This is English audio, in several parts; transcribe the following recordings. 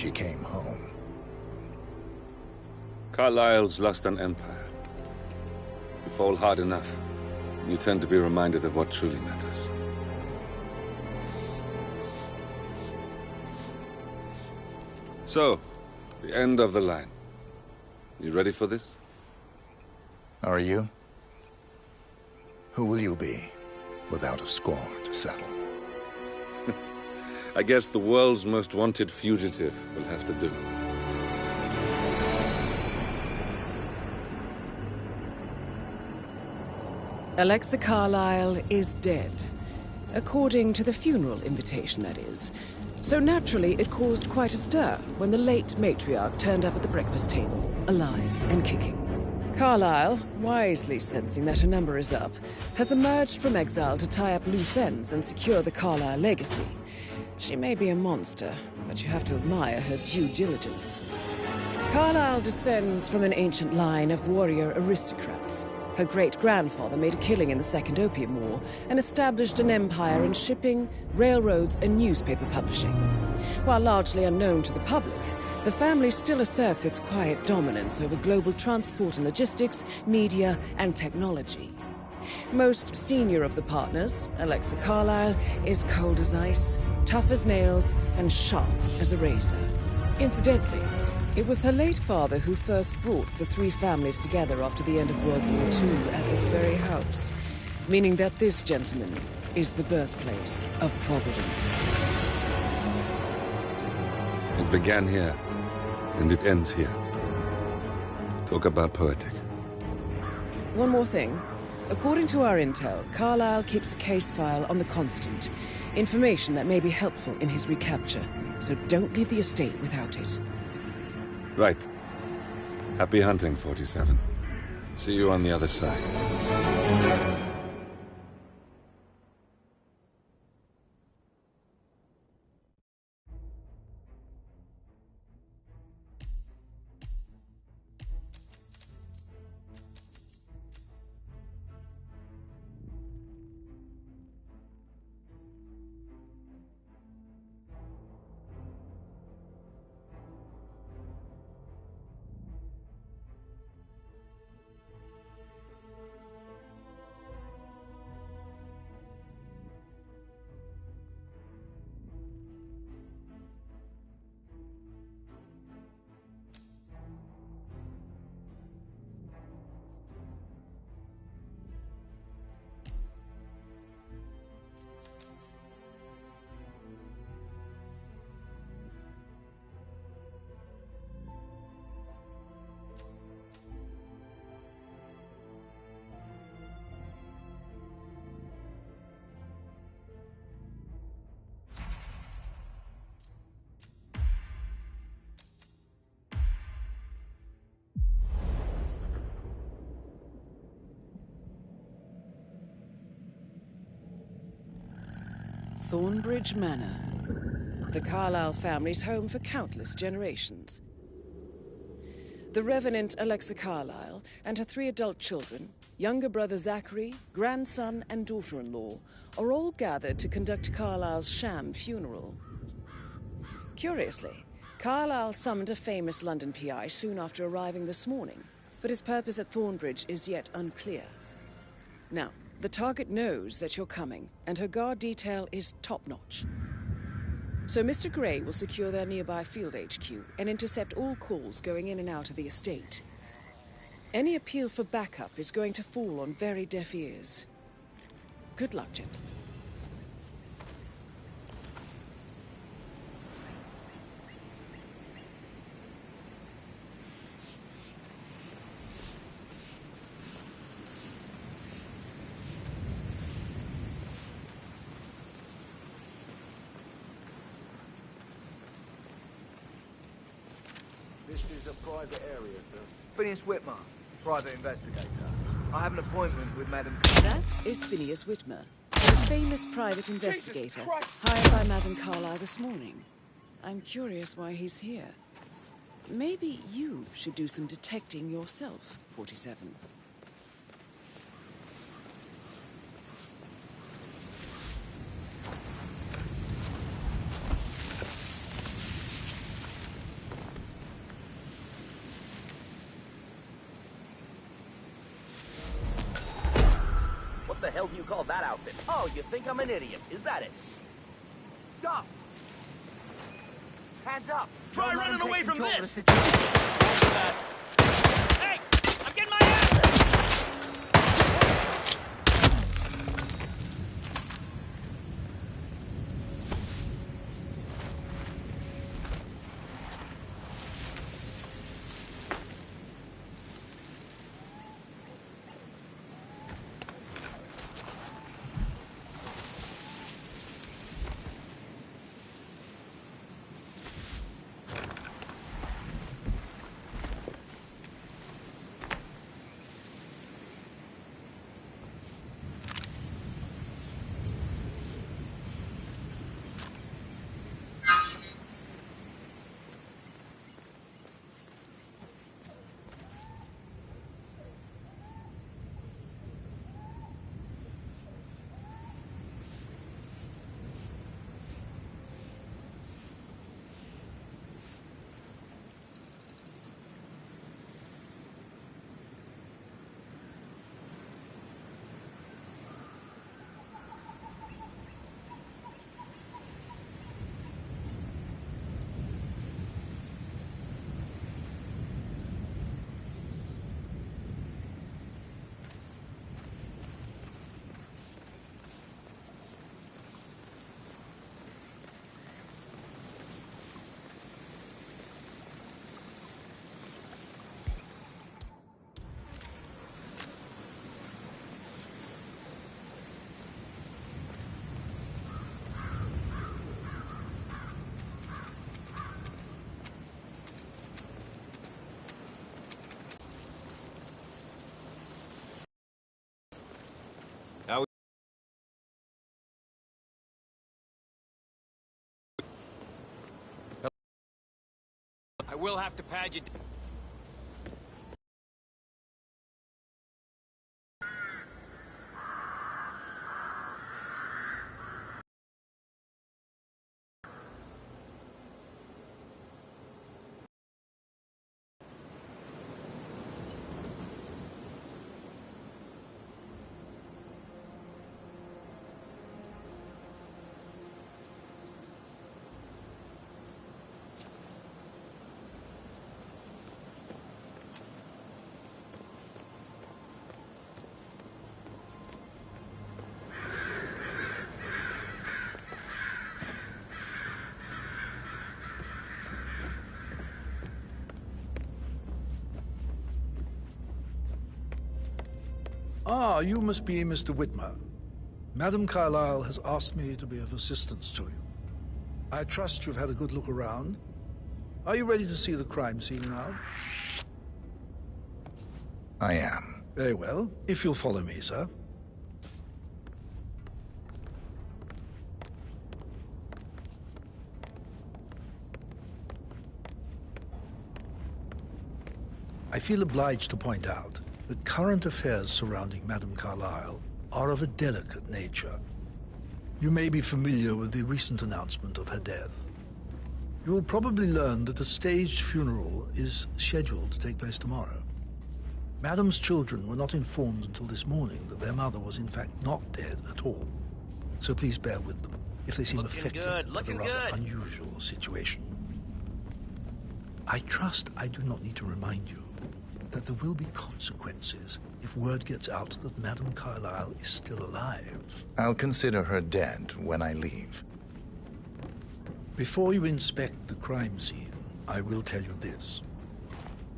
she came home. Carlyle's lost an empire. You fall hard enough, you tend to be reminded of what truly matters. So, the end of the line. You ready for this? Are you? Who will you be, without a score to settle? I guess the world's most wanted fugitive will have to do. Alexa Carlyle is dead. According to the funeral invitation, that is. So naturally, it caused quite a stir when the late matriarch turned up at the breakfast table, alive and kicking. Carlyle, wisely sensing that her number is up, has emerged from exile to tie up loose ends and secure the Carlyle legacy. She may be a monster, but you have to admire her due diligence. Carlyle descends from an ancient line of warrior aristocrats. Her great-grandfather made a killing in the Second Opium War and established an empire in shipping, railroads, and newspaper publishing. While largely unknown to the public, the family still asserts its quiet dominance over global transport and logistics, media, and technology. Most senior of the partners, Alexa Carlyle, is cold as ice, tough as nails, and sharp as a razor. Incidentally, it was her late father who first brought the three families together after the end of World War II at this very house, meaning that this gentleman is the birthplace of Providence. It began here, and it ends here. Talk about poetic. One more thing. According to our intel, Carlyle keeps a case file on the Constant. Information that may be helpful in his recapture, so don't leave the estate without it. Right. Happy hunting, 47. See you on the other side. Thornbridge Manor, the Carlyle family's home for countless generations. The Revenant Alexa Carlyle and her 3 adult children, younger brother Zachary, grandson and daughter-in-law, are all gathered to conduct Carlyle's sham funeral. Curiously, Carlyle summoned a famous London PI soon after arriving this morning, but his purpose at Thornbridge is yet unclear. Now, the target knows that you're coming, and her guard detail is top-notch. So Mr. Gray will secure their nearby field HQ and intercept all calls going in and out of the estate. Any appeal for backup is going to fall on very deaf ears. Good luck, gentlemen. This is a private area, sir. Phineas Whitmer, private investigator. I have an appointment with Madam... That is Phineas Whitmer, the famous private investigator, hired by Madame Carlyle this morning. I'm curious why he's here. Maybe you should do some detecting yourself, 47. What the hell do you call that outfit? Oh, you think I'm an idiot. Is that it? Stop! Hands up! Try Don't let running him away take from control this! of the situation. Hey! I'm getting my ass! I will have to pad you. Ah, you must be Mr. Whitmer. Madam Carlyle has asked me to be of assistance to you. I trust you've had a good look around. Are you ready to see the crime scene now? I am. Very well. If you'll follow me, sir. I feel obliged to point out that current affairs surrounding Madame Carlyle are of a delicate nature. You may be familiar with the recent announcement of her death. You will probably learn that a staged funeral is scheduled to take place tomorrow. Madame's children were not informed until this morning that their mother was in fact not dead at all. So please bear with them if they seem affected by the rather unusual situation. I trust I do not need to remind you that there will be consequences if word gets out that Madame Carlyle is still alive. I'll consider her dead when I leave. Before you inspect the crime scene, I will tell you this.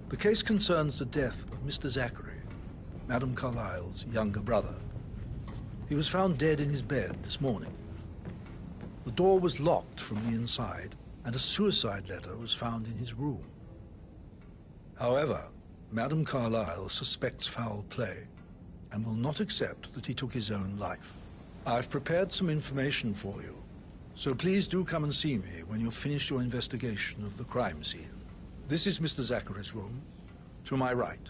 The case concerns the death of Mr. Zachary, Madame Carlyle's younger brother. He was found dead in his bed this morning. The door was locked from the inside, and a suicide letter was found in his room. However, Madame Carlyle suspects foul play and will not accept that he took his own life. I've prepared some information for you, so please do come and see me when you've finished your investigation of the crime scene. This is Mr. Zachary's room, to my right.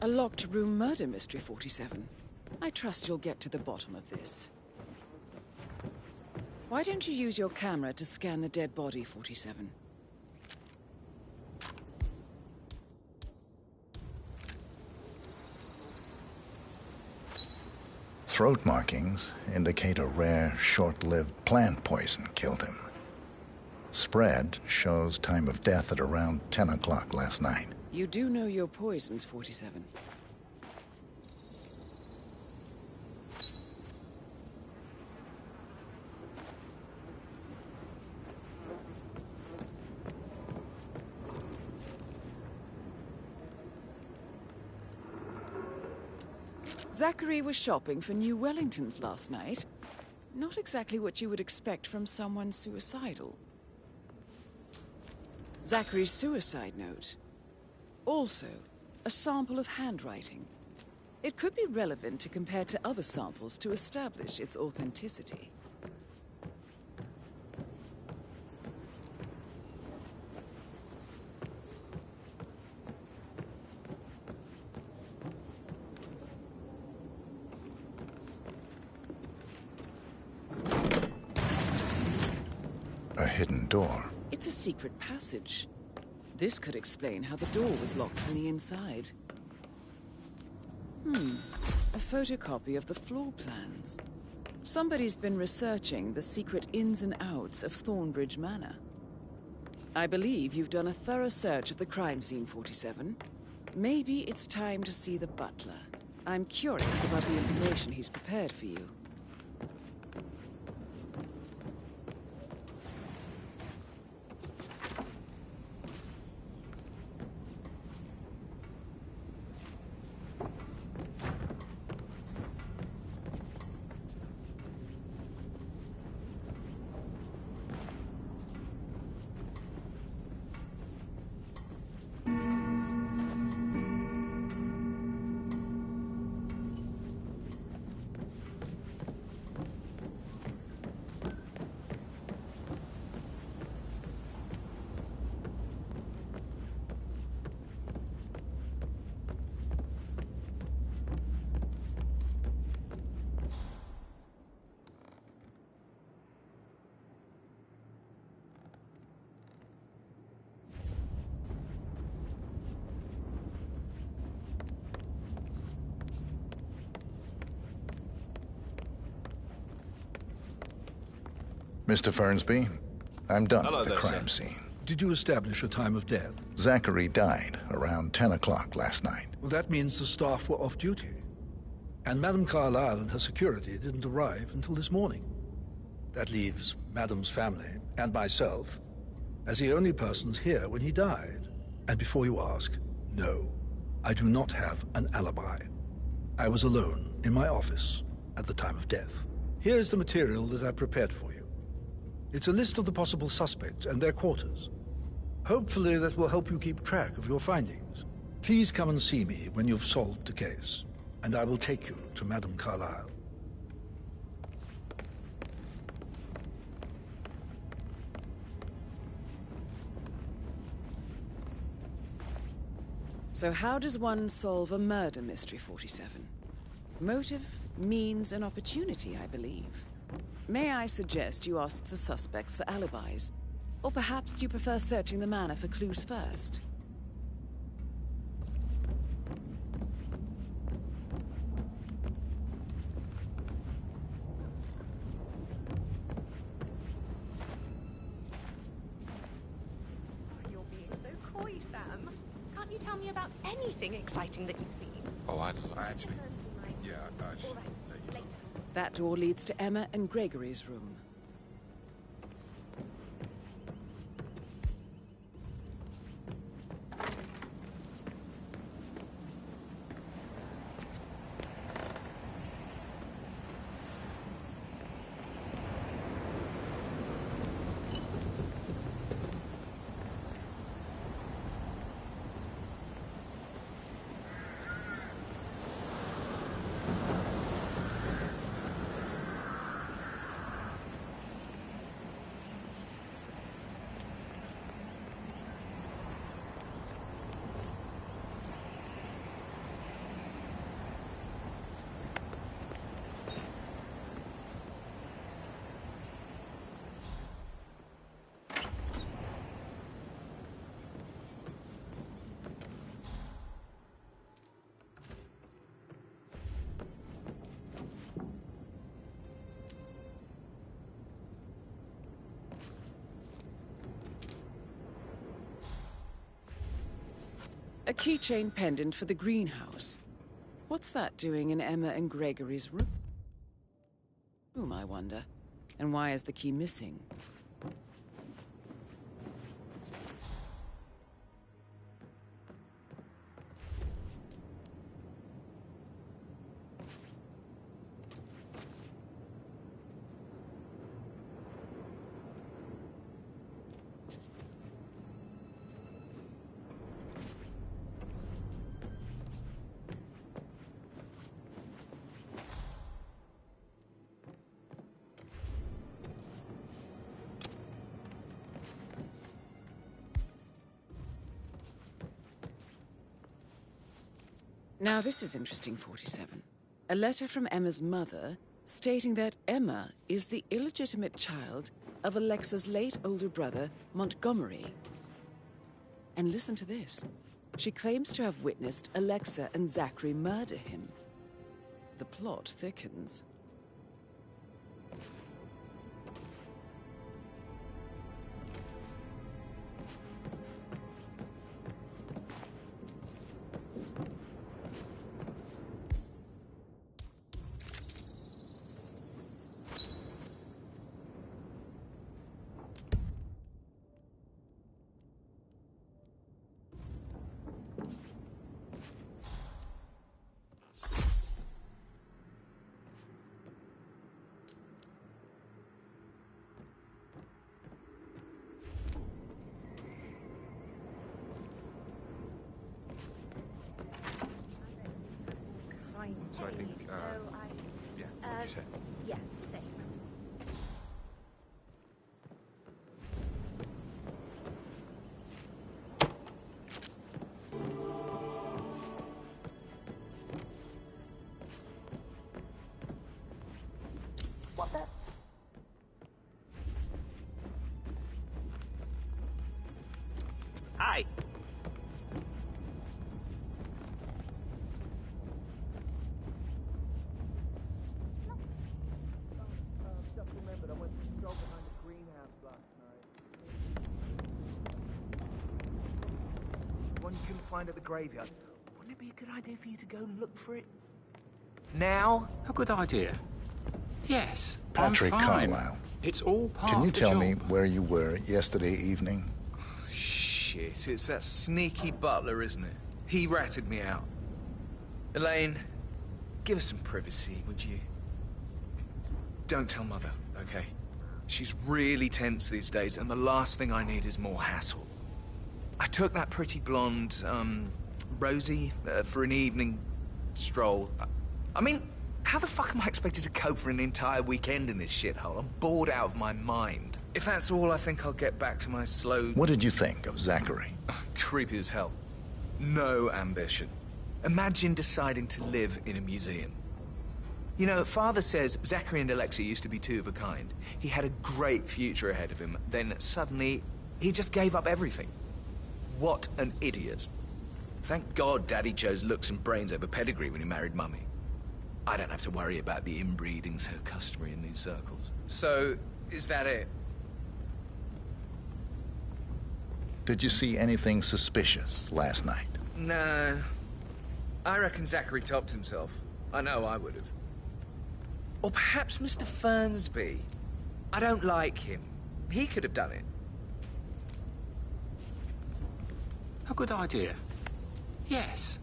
A locked room murder mystery, 47. I trust you'll get to the bottom of this. Why don't you use your camera to scan the dead body, 47? throat markings indicate a rare, short-lived plant poison killed him. Spread shows time of death at around 10 o'clock last night. You do know your poisons, 47. Zachary was shopping for new Wellingtons last night. Not exactly what you would expect from someone suicidal. Zachary's suicide note. Also, a sample of handwriting. It could be relevant to compare to other samples to establish its authenticity. A hidden door. It's a secret passage. This could explain how the door was locked from the inside. A photocopy of the floor plans. Somebody's been researching the secret ins and outs of Thornbridge Manor. I believe you've done a thorough search of the crime scene, 47. Maybe it's time to see the butler. I'm curious about the information he's prepared for you. Mr. Fernsby, I'm done Hello with the there, crime sir. scene. Did you establish a time of death? Zachary died around 10 o'clock last night. Well, that means the staff were off duty. And Madame Carlyle and her security didn't arrive until this morning. That leaves Madame's family and myself as the only persons here when he died. And before you ask, no, I do not have an alibi. I was alone in my office at the time of death. Here's the material that I prepared for you. It's a list of the possible suspects and their quarters. Hopefully that will help you keep track of your findings. Please come and see me when you've solved the case, and I will take you to Madame Carlyle. So how does one solve a murder mystery, 47? Motive, means, and opportunity, I believe. May I suggest you ask the suspects for alibis? Or perhaps you prefer searching the manor for clues first? You're being so coy, Sam. Can't you tell me about anything exciting that you've seen? Oh, I actually... Yeah, I All right, later. That door leads to Emma and Gregory's room. keychain pendant for the greenhouse. What's that doing in Emma and Gregory's room, I wonder? And why is the key missing? Now this is interesting, 47. A letter from Emma's mother stating that Emma is the illegitimate child of Alexa's late older brother, Montgomery. And listen to this. She claims to have witnessed Alexa and Zachary murder him. The plot thickens. So I think, yeah, what you said. Yeah, same. What the? Hi. Just remembered I went to stroll behind the greenhouse last night. One you couldn't find at the graveyard. Wouldn't it be a good idea for you to go and look for it? Now? A good idea. Yes, Patrick I'm fine. Carlyle. It's all part Can you of the tell me job. where you were yesterday evening? Shit, it's that sneaky butler, isn't it? He ratted me out. Elaine, give us some privacy, would you? Don't tell Mother, okay? She's really tense these days, and the last thing I need is more hassle. I took that pretty blonde, Rosie, for an evening stroll. I mean, how the fuck am I expected to cope for an entire weekend in this shithole? I'm bored out of my mind. If that's all, I think I'll get back to my slow... What did you think of Zachary? Creepy as hell. No ambition. Imagine deciding to live in a museum. You know, Father says Zachary and Alexa used to be two of a kind. He had a great future ahead of him. Then suddenly, he just gave up everything. What an idiot. Thank God Daddy chose looks and brains over pedigree when he married Mummy. I don't have to worry about the inbreeding so customary in these circles. So, is that it? Did you see anything suspicious last night? No. I reckon Zachary topped himself. I know I would have. Or perhaps Mr. Fernsby. I don't like him. He could have done it. A good idea. Yes.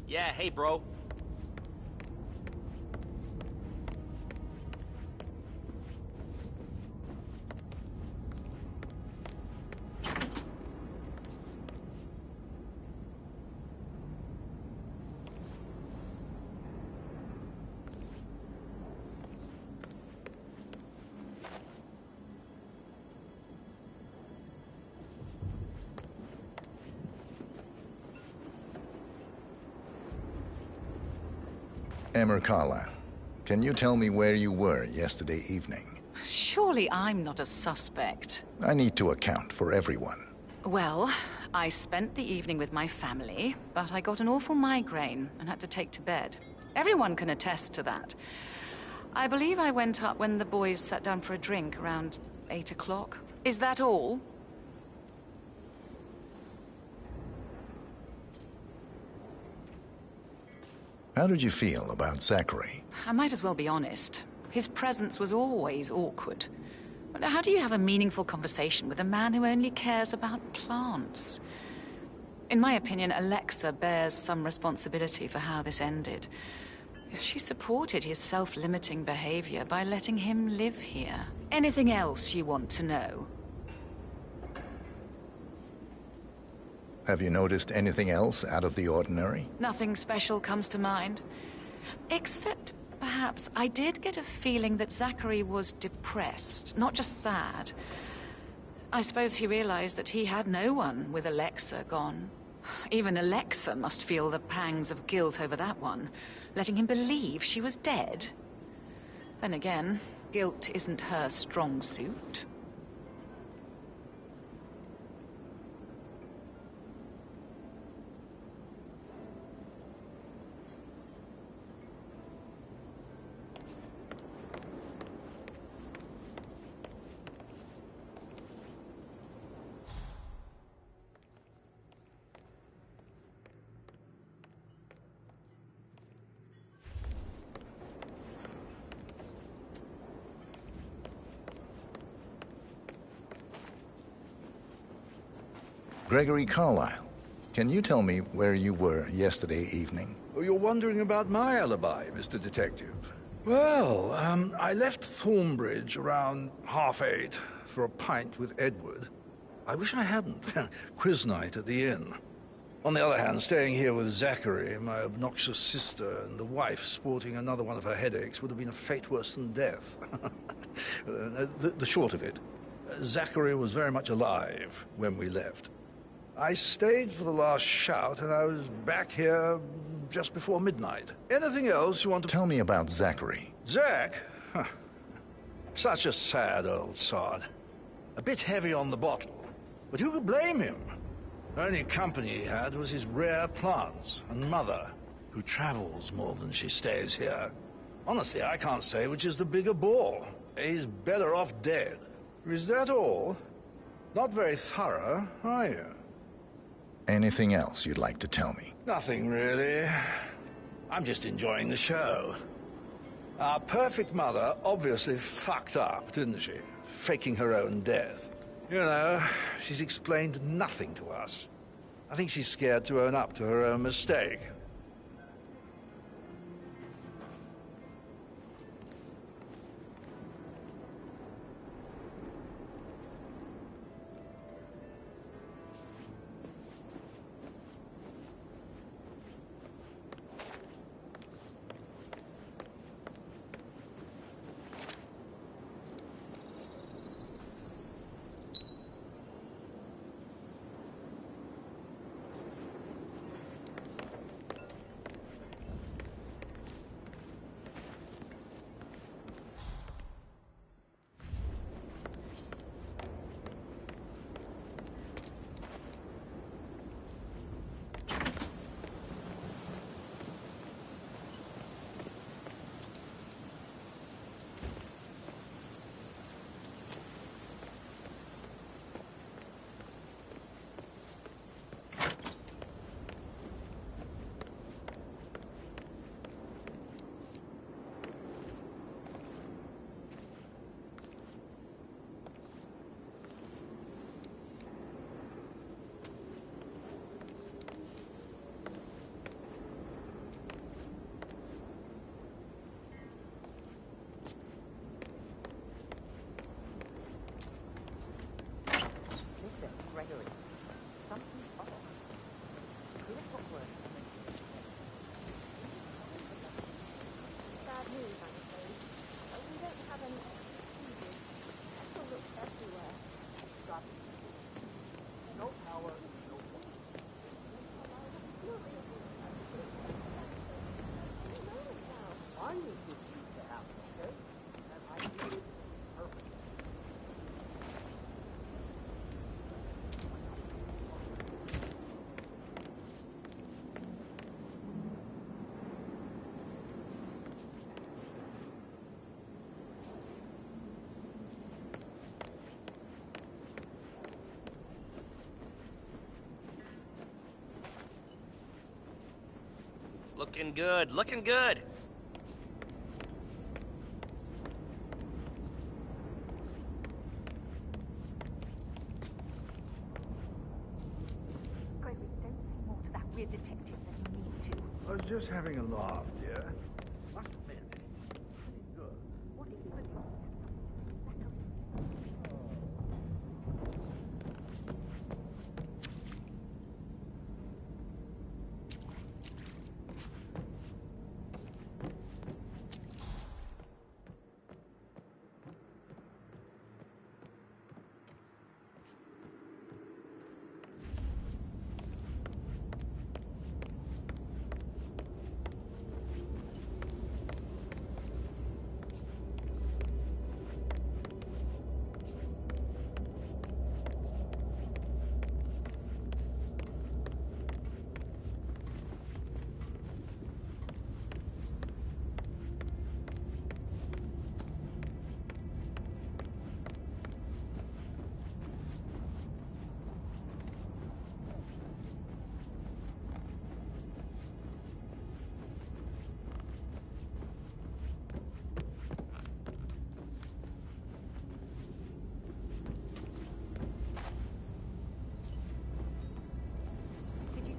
Yeah, hey, bro. Emmer Carlisle, can you tell me where you were yesterday evening? Surely I'm not a suspect. I need to account for everyone. Well, I spent the evening with my family, but I got an awful migraine and had to take to bed. Everyone can attest to that. I believe I went up when the boys sat down for a drink around 8 o'clock. Is that all? How did you feel about Zachary? I might as well be honest. His presence was always awkward. But how do you have a meaningful conversation with a man who only cares about plants? In my opinion, Alexa bears some responsibility for how this ended. She supported his self-limiting behavior by letting him live here. Anything else you want to know? Have you noticed anything else out of the ordinary? Nothing special comes to mind. Except, perhaps, I did get a feeling that Zachary was depressed, not just sad. I suppose he realized that he had no one with Alexa gone. Even Alexa must feel the pangs of guilt over that one, letting him believe she was dead. Then again, guilt isn't her strong suit. Gregory Carlisle, can you tell me where you were yesterday evening? Oh, you're wondering about my alibi, Mr. Detective. Well, I left Thornbridge around 8:30 for a pint with Edward. I wish I hadn't. Quiz night at the inn. On the other hand, staying here with Zachary, my obnoxious sister, and the wife sporting another one of her headaches would have been a fate worse than death. The short of it, Zachary was very much alive when we left. I stayed for the last shout, and I was back here just before midnight. Anything else you want to... Tell me about Zachary. Zach? Huh. Such a sad old sod. A bit heavy on the bottle, but who could blame him? The only company he had was his rare plants and mother, who travels more than she stays here. Honestly, I can't say which is the bigger bore. He's better off dead. Is that all? Not very thorough, are you? Anything else you'd like to tell me? Nothing, really. I'm just enjoying the show. Our perfect mother obviously fucked up, didn't she? Faking her own death. You know, she's explained nothing to us. I think she's scared to own up to her own mistake. Looking good, looking good. Gregory, don't say more to that weird detective than you need to. I was just having a laugh, dear. Must admit, it's good. What even?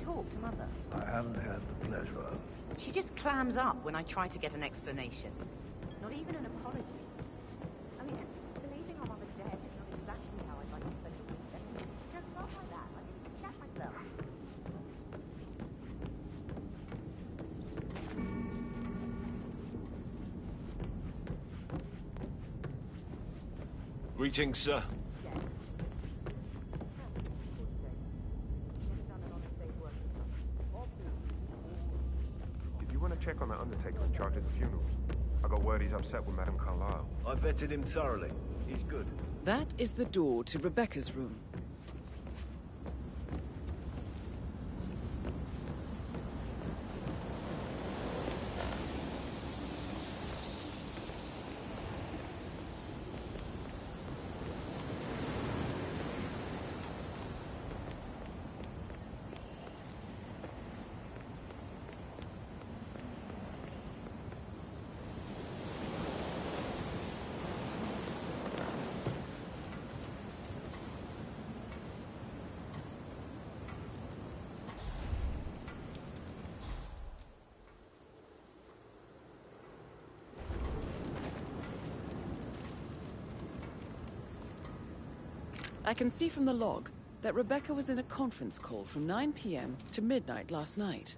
Talk to Mother? I haven't had the pleasure. She just clams up when I try to get an explanation. Not even an apology. I mean, believing our mother's dead is not exactly how I'd like to spend the weekend. Just not like that. I didn't shat myself. Greetings, sir. If you want to check on that undertaker in charge of the funeral, I got word he's upset with Madame Carlyle. I vetted him thoroughly. He's good. That is the door to Rebecca's room. I can see from the log that Rebecca was in a conference call from 9 p.m. to midnight last night.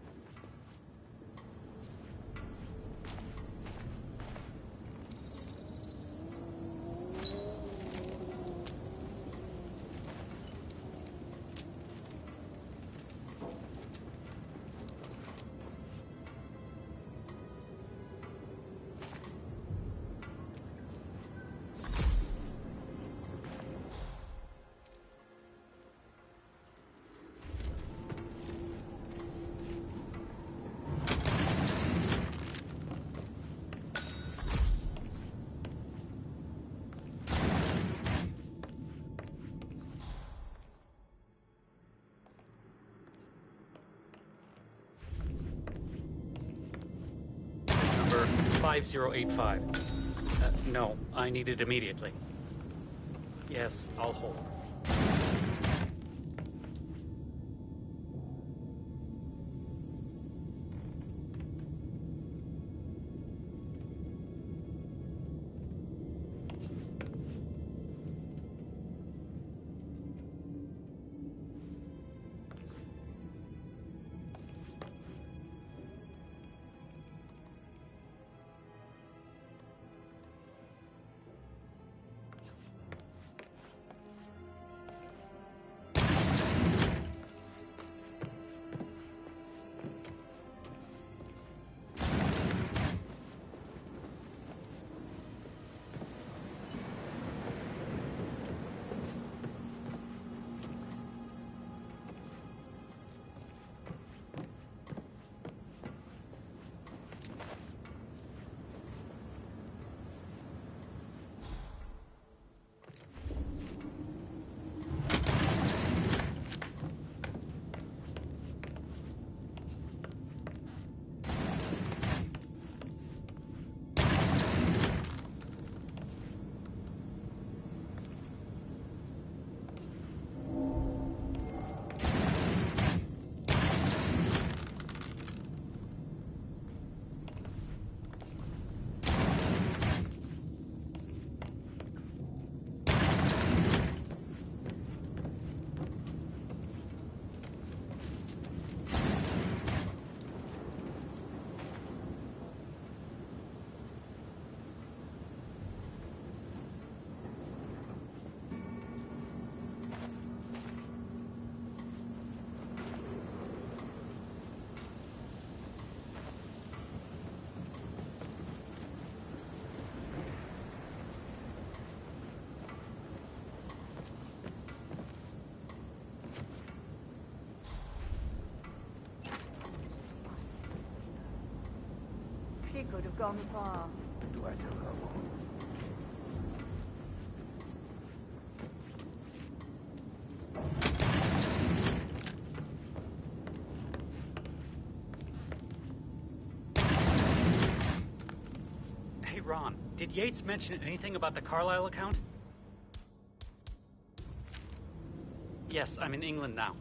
Number 5085. No, I need it immediately. Yes, I'll hold. It could have gone far. Do I tell her more? Hey, Ron, did Yates mention anything about the Carlisle account? Yes, I'm in England now.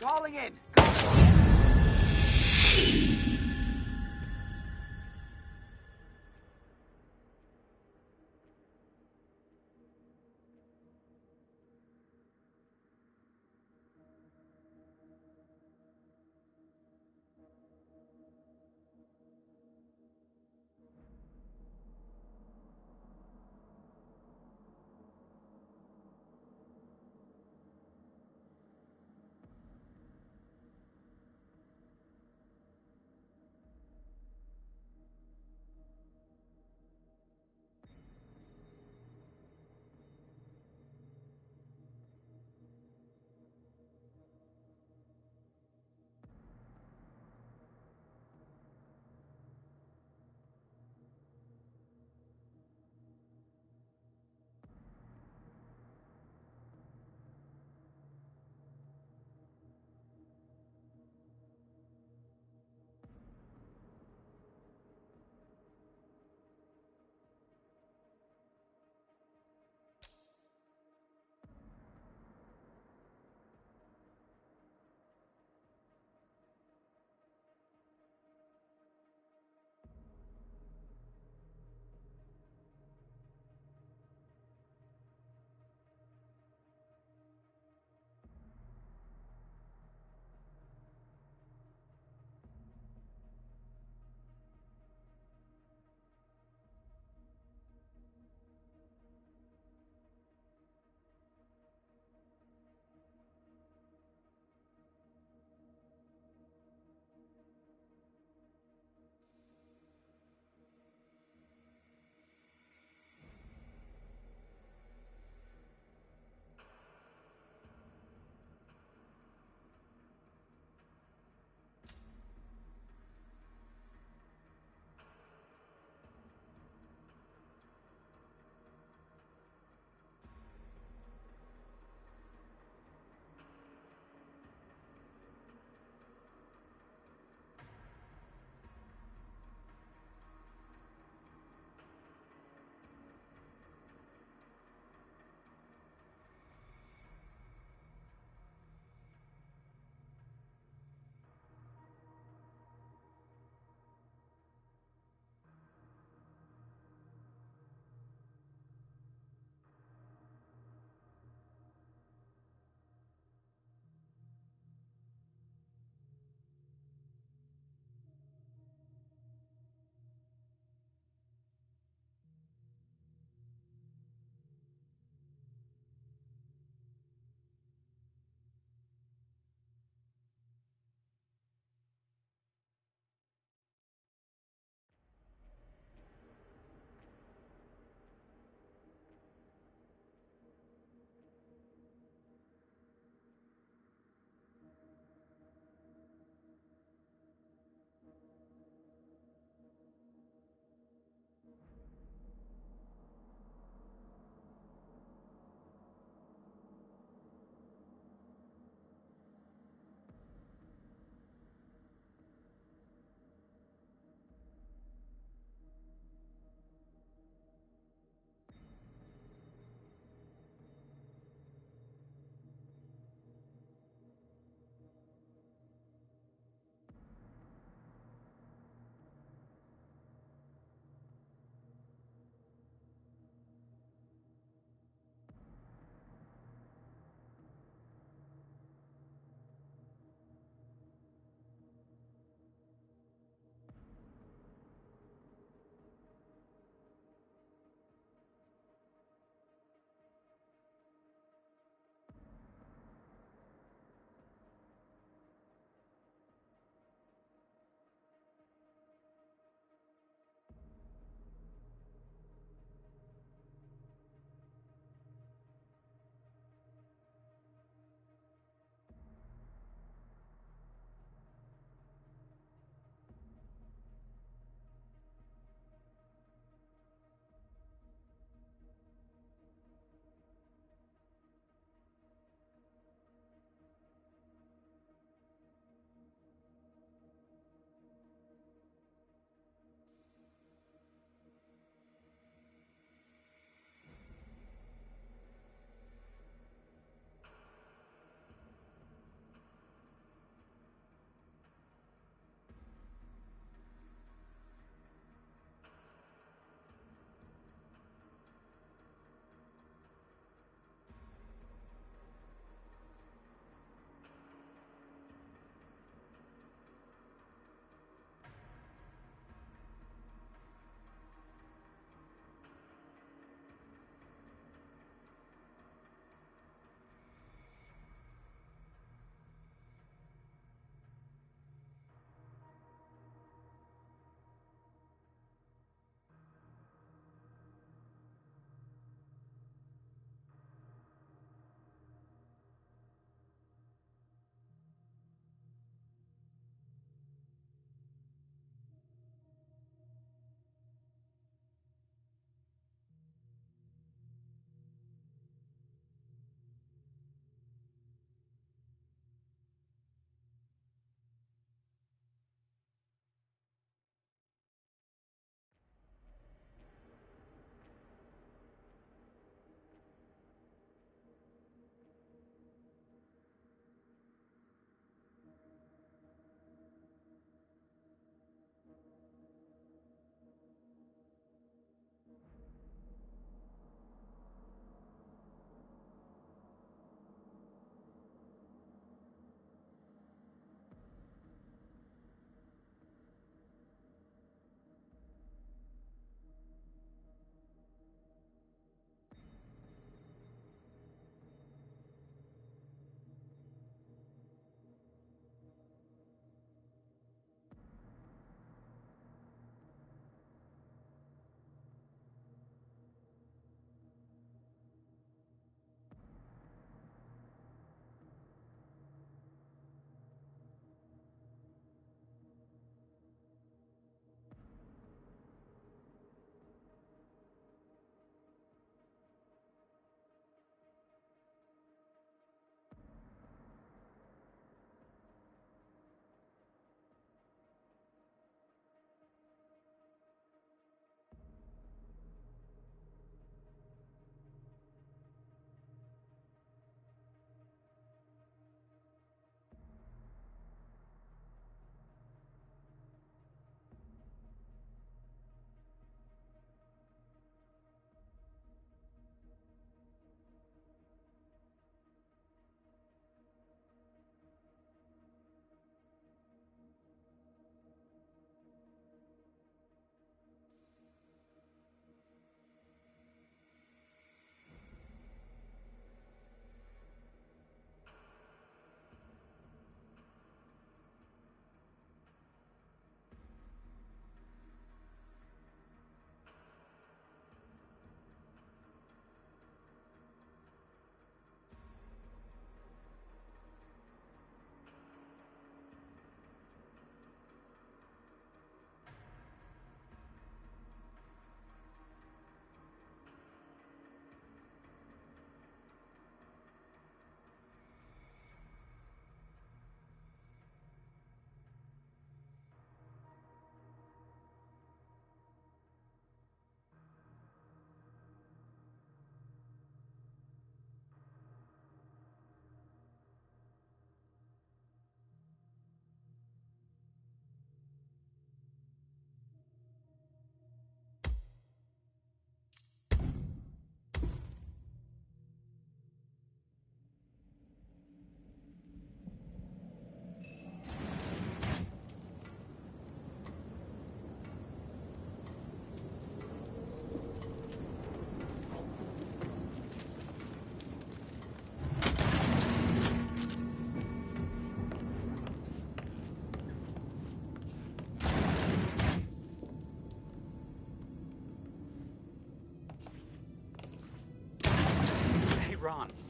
Calling in.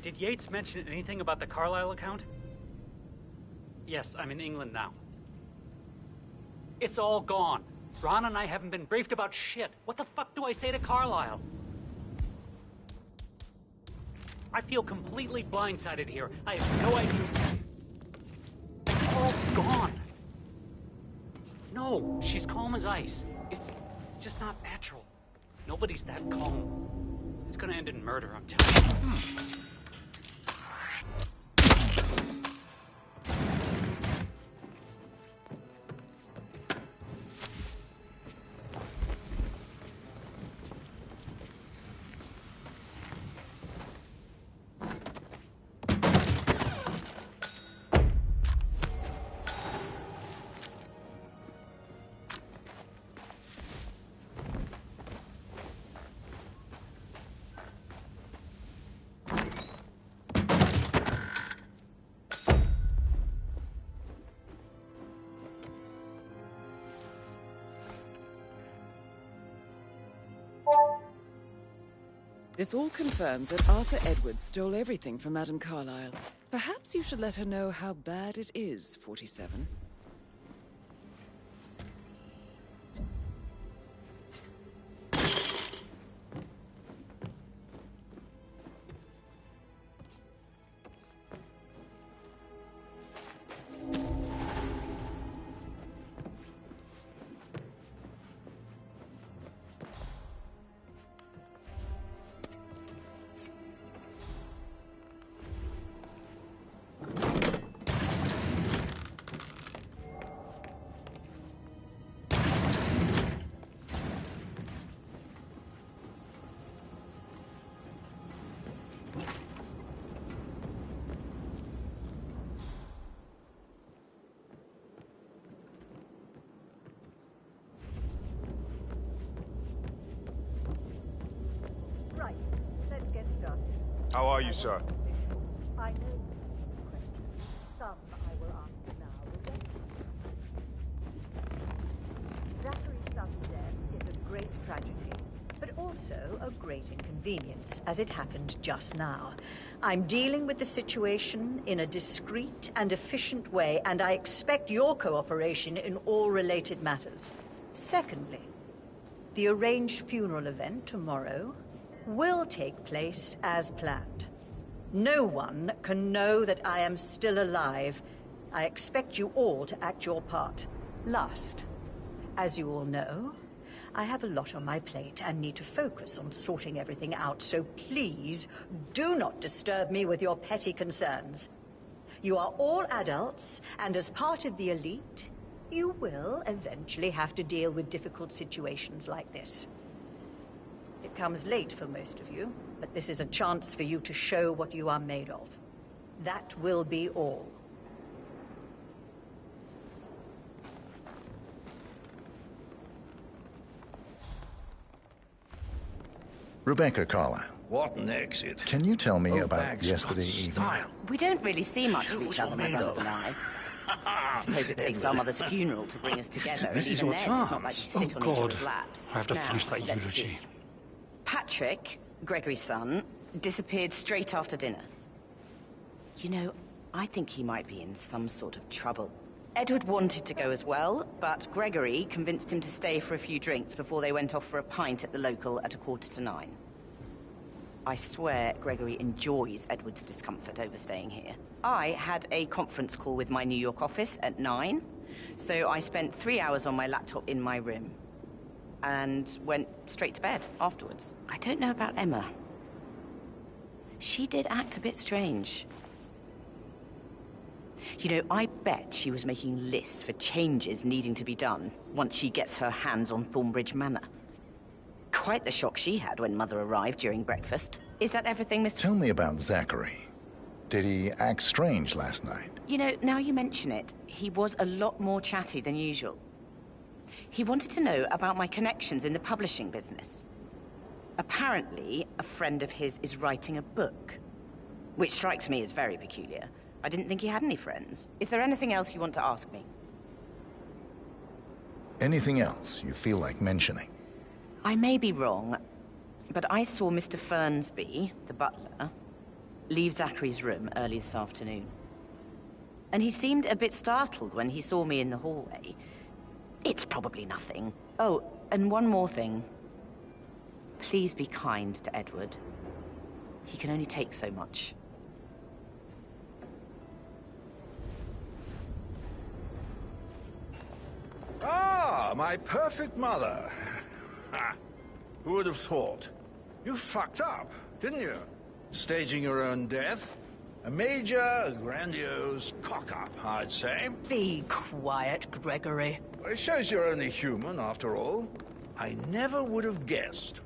Did Yates mention anything about the Carlisle account? Yes, I'm in England now. It's all gone. Ron and I haven't been briefed about shit. What the fuck do I say to Carlisle? I feel completely blindsided here. I have no idea. It's all gone. No, she's calm as ice. It's just not natural. Nobody's that calm. It's gonna end in murder, I'm telling you. This all confirms that Arthur Edwards stole everything from Madame Carlisle. Perhaps you should let her know how bad it is, 47. Right, let's get started. How are you, sir? I know questions. Some I will answer now. Zachary's sudden death is a great tragedy, but also a great inconvenience, as it happened just now. I'm dealing with the situation in a discreet and efficient way, and I expect your cooperation in all related matters. Secondly, the arranged funeral event tomorrow will take place as planned. No one can know that I am still alive. I expect you all to act your part. Last, as you all know, I have a lot on my plate and need to focus on sorting everything out, so please do not disturb me with your petty concerns. You are all adults, and as part of the elite, you will eventually have to deal with difficult situations like this. It comes late for most of you, but this is a chance for you to show what you are made of. That will be all. Rebecca Carlisle. What an exit. Can you tell me about bag's yesterday got evening? style. We don't really see much of each other, my brothers and I. I suppose it takes our mother's funeral to bring us together. This and is even your then, it's not like chance. we sit Oh, on each God. other's laps. I have to Now, finish that let's eulogy. see. Patrick, Gregory's son, disappeared straight after dinner. You know, I think he might be in some sort of trouble. Edward wanted to go as well, but Gregory convinced him to stay for a few drinks before they went off for a pint at the local at 9:15. I swear Gregory enjoys Edward's discomfort over staying here. I had a conference call with my New York office at 9, so I spent 3 hours on my laptop in my room and went straight to bed afterwards. I don't know about Emma. She did act a bit strange. You know, I bet she was making lists for changes needing to be done once she gets her hands on Thornbridge Manor. Quite the shock she had when Mother arrived during breakfast. Is that everything, Mr. Tell me about Zachary. Did he act strange last night? You know, now you mention it, he was a lot more chatty than usual. He wanted to know about my connections in the publishing business. Apparently, a friend of his is writing a book, which strikes me as very peculiar. I didn't think he had any friends. Is there anything else you want to ask me? Anything else you feel like mentioning? I may be wrong, but I saw Mr. Fernsby, the butler, leave Zachary's room early this afternoon. And he seemed a bit startled when he saw me in the hallway. It's probably nothing. Oh, and one more thing. Please be kind to Edward. He can only take so much. Ah, my perfect mother. Ha. Who would have thought? You fucked up, didn't you? Staging your own death? A major, grandiose cock-up, I'd say. Be quiet, Gregory. Well, it shows you're only human, after all. I never would have guessed.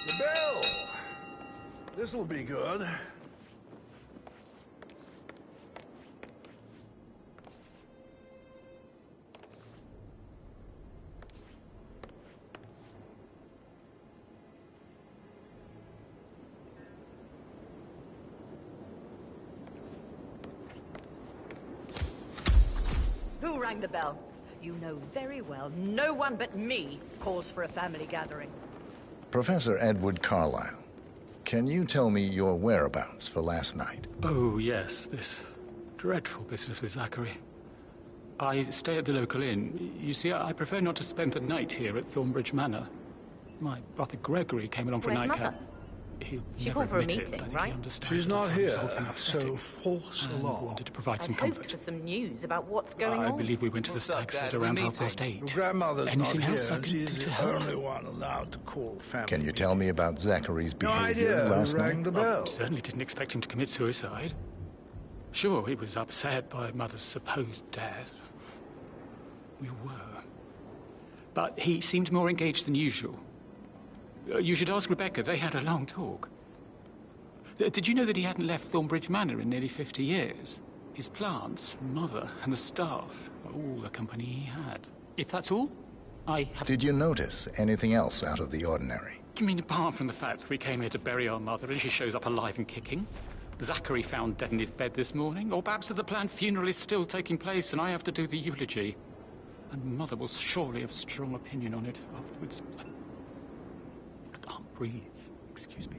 The bell! This'll be good. Who rang the bell? You know very well no one but me calls for a family gathering. Professor Edward Carlyle, can you tell me your whereabouts for last night? Oh, yes, this dreadful business with Zachary. I stay at the local inn. You see, I prefer not to spend the night here at Thornbridge Manor. My brother Gregory came along for a Where's nightcap. Mother? He'll She never called for a admit it, meeting, but I think right? he understands. She's that I not find this here, whole thing upsetting, so false and alarm. wanted to provide I some hoped comfort. for some news about what's going I on. believe we went to the What's up, Stag's Head Dad? around We 8:30. meeting? Your grandmother's Anything not else here, I and can she's do to the help? only one allowed to call family. Can you tell me about Zachary's No behavior idea last who rang night? the bell. I certainly didn't expect him to commit suicide. Sure, he was upset by Mother's supposed death. We were. But he seemed more engaged than usual. You should ask Rebecca. They had a long talk. Did you know that he hadn't left Thornbridge Manor in nearly 50 years? His plants, Mother, and the staff, all the company he had. If that's all, I have... Did you notice anything else out of the ordinary? You mean apart from the fact that we came here to bury our mother and she shows up alive and kicking? Zachary found dead in his bed this morning? Or perhaps that the planned funeral is still taking place and I have to do the eulogy? And Mother will surely have a strong opinion on it afterwards. I can't breathe. Excuse me.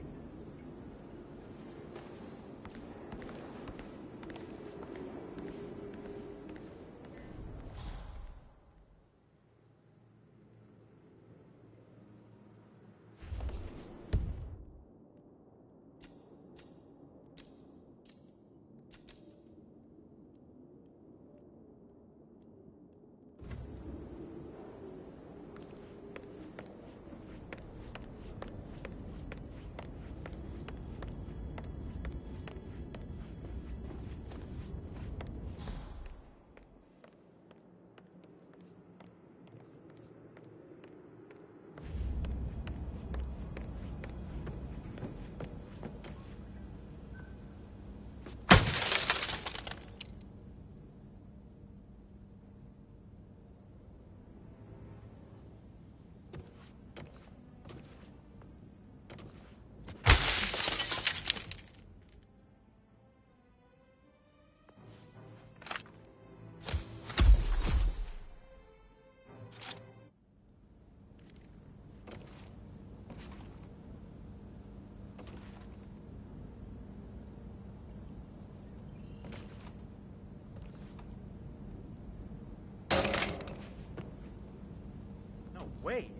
Wait.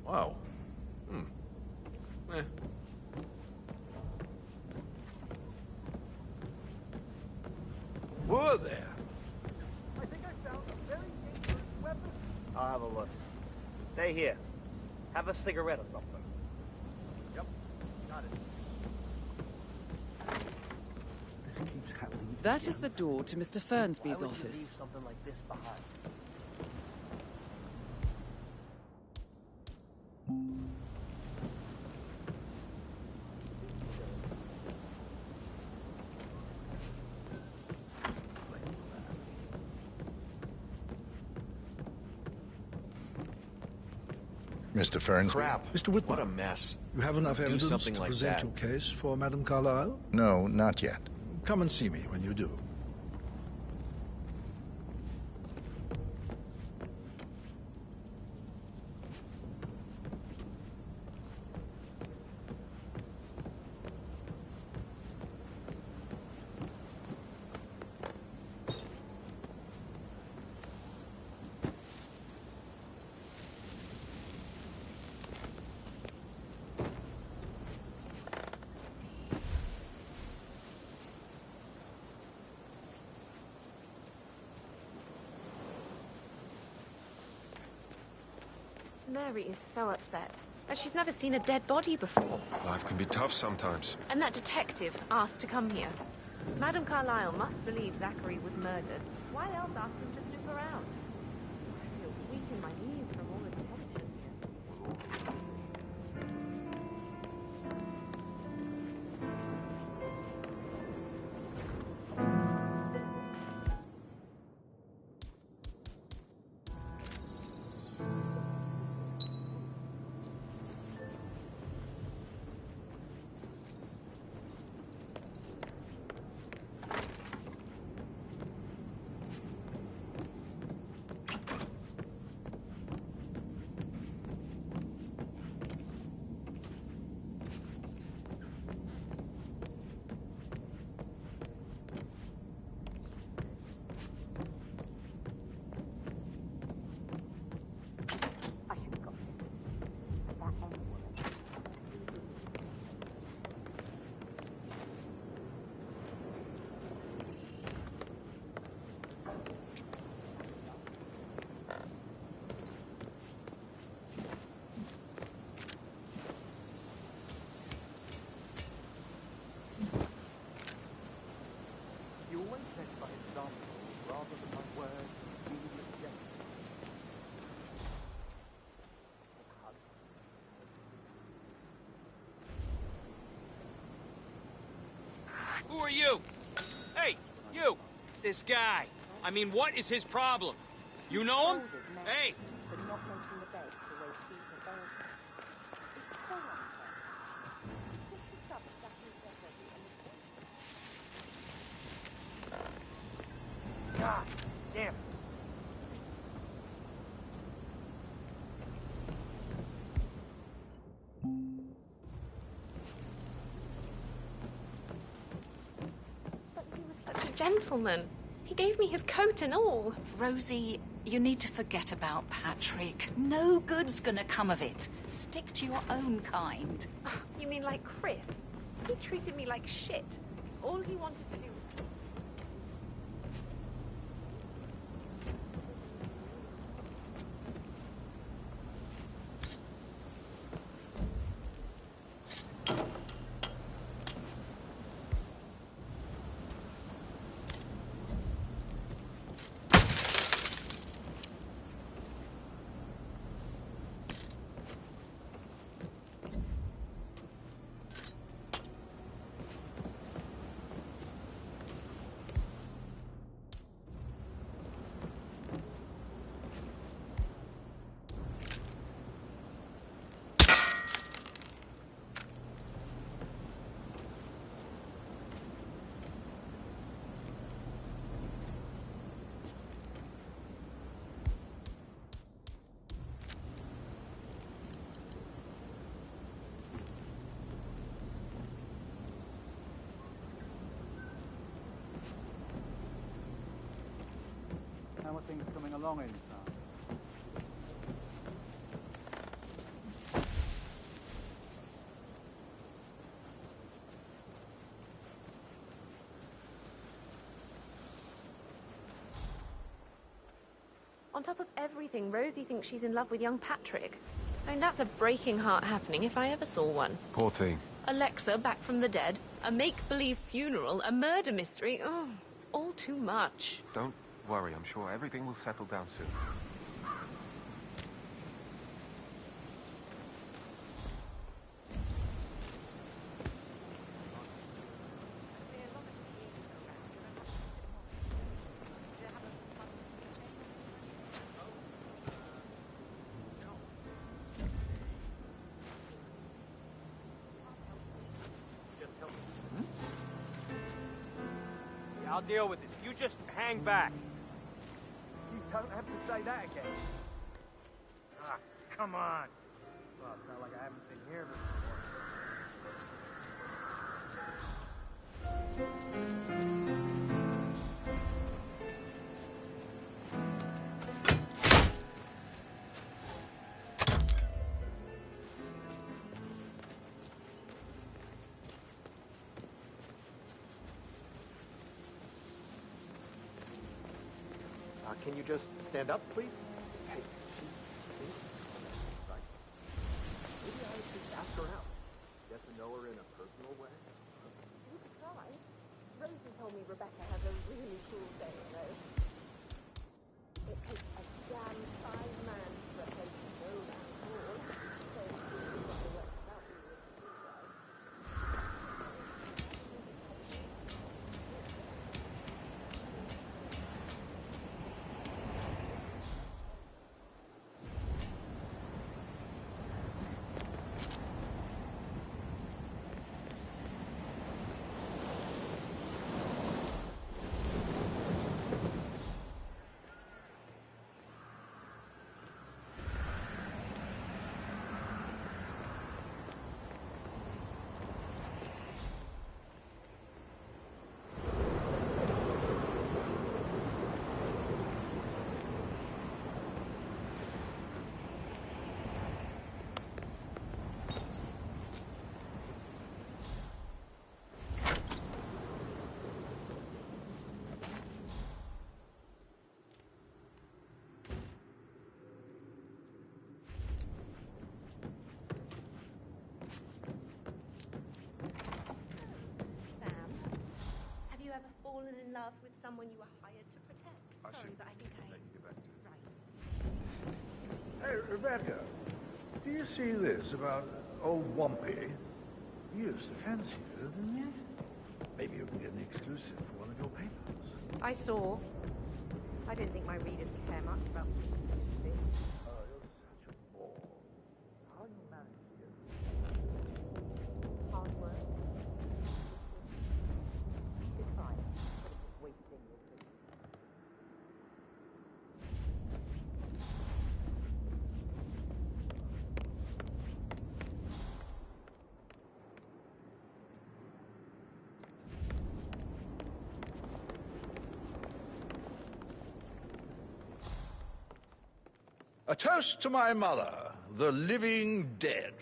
Wow. Eh. Were there? I think I found a very dangerous weapon. I'll have a look. Stay here. Have a cigarette or something. Yep, got it. That is the door to Mr. Fernsby's Why would you office. leave something like this behind? Mr. Fernsby? Crap. Mr. Whitmer. What a mess. You have enough Do evidence something to like present that. your case for Madame Carlyle? No, not yet. Come and see me when you do. Mary is so upset. As she's never seen a dead body before. Life can be tough sometimes. And that detective asked to come here. Madame Carlyle must believe Zachary was murdered. Why else ask him to snoop around? I feel weak in my knees from all the tension. You always led by example rather than my words being rejected. Who are you? Hey, you! This guy. I mean, what is his problem? You know him? Hey! God damn it. But he was such a gentleman. He gave me his coat and all. Rosie, you need to forget about Patrick. No good's gonna come of it. Stick to your own kind. You mean like Chris? He treated me like shit. All he wanted to do was... How are things coming along in town? On top of everything, Rosie thinks she's in love with young Patrick. I mean, that's a breaking heart happening if I ever saw one. Poor thing. Alexa back from the dead, a make-believe funeral, a murder mystery. Oh, it's all too much. Don't worry, I'm sure everything will settle down soon. I'll deal with it. You just hang back. You don't have to say that again. Ah, come on. Well, it's not like I haven't been here before. Can you just stand up, please? Hey, she's right. Maybe I should ask her out. Get to know her in a personal way. You could try. Rosie told me Rebecca has a really cool saying, though. It takes a damn 5-man to replace no man at all. So if you've got to work it out, we would do right. Fallen in love with someone you were hired to protect. Sorry, but I think I... Hey, Rebecca, do you see this about old Wampy? He used to fancy you, didn't you? Maybe you can get an exclusive for one of your papers. I saw. I don't think my readers care much about this. Oh, you're such a bore. How do you manage it? Hard work. It's fine. But it's just wasting your time. A toast to my mother, the living dead.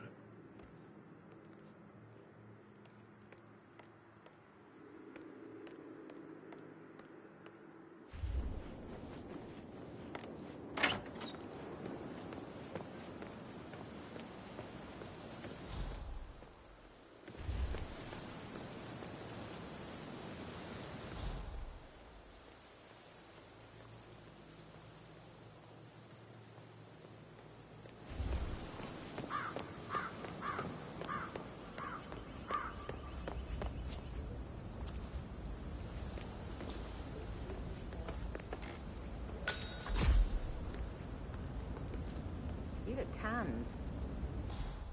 You look tanned.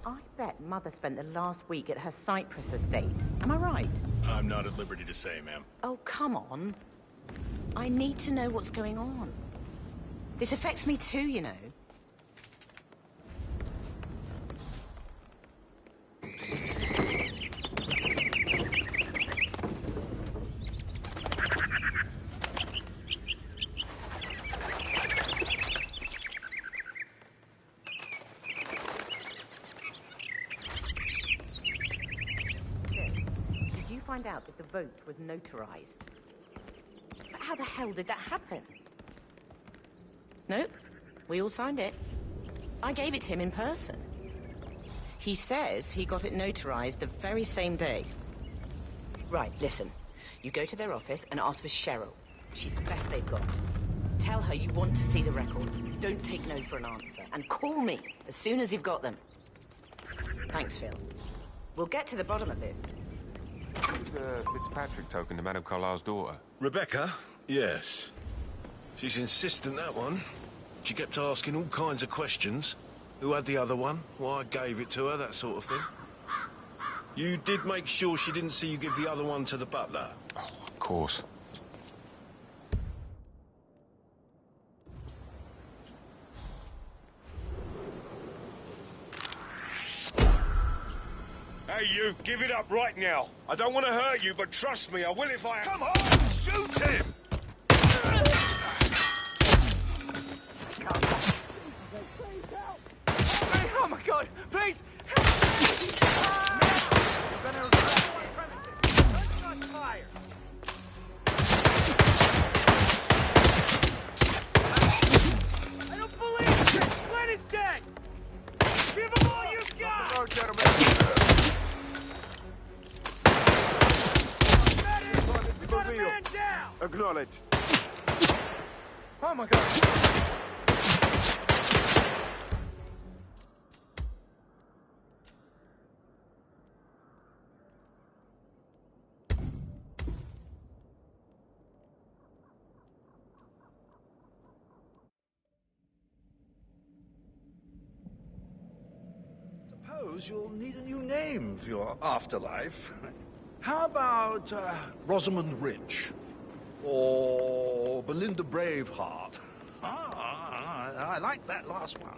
I bet Mother spent the last week at her Cyprus estate. Am I right? I'm not at liberty to say, ma'am. Oh, come on. I need to know what's going on. This affects me too, you know. Find out that the vote was notarized. But how the hell did that happen? Nope. We all signed it. I gave it to him in person. He says he got it notarized the very same day. Right, listen. You go to their office and ask for Cheryl. She's the best they've got. Tell her you want to see the records. Don't take no for an answer. And call me as soon as you've got them. Thanks, Phil. We'll get to the bottom of this. Who's the Fitzpatrick token to Madame Carlyle's daughter? Rebecca? Yes. She's insistent, that one. She kept asking all kinds of questions. Who had the other one? Why I gave it to her, that sort of thing. You did make sure she didn't see you give the other one to the butler? Oh, of course. Hey, you, give it up right now. I don't want to hurt you, but trust me, I will if I... Come on, shoot him! Hey, oh my God! Please! Fire! I don't believe it! Glenn is dead! Give him all you got! Hello, gentlemen. We got a man down! Acknowledged. Oh my God! Suppose you'll need a new name for your afterlife. How about Rosamund Rich? Or Belinda Braveheart? I like that last one.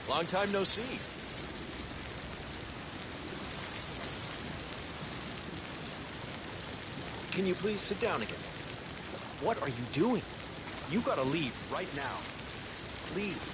Long time no see. Can you please sit down again? What are you doing? You gotta leave right now. Leave.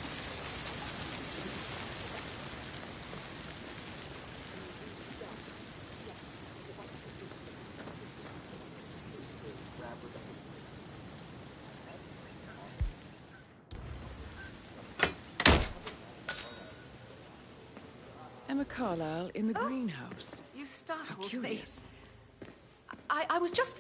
Emma Carlyle in the greenhouse. You startled How me. curious. I was just,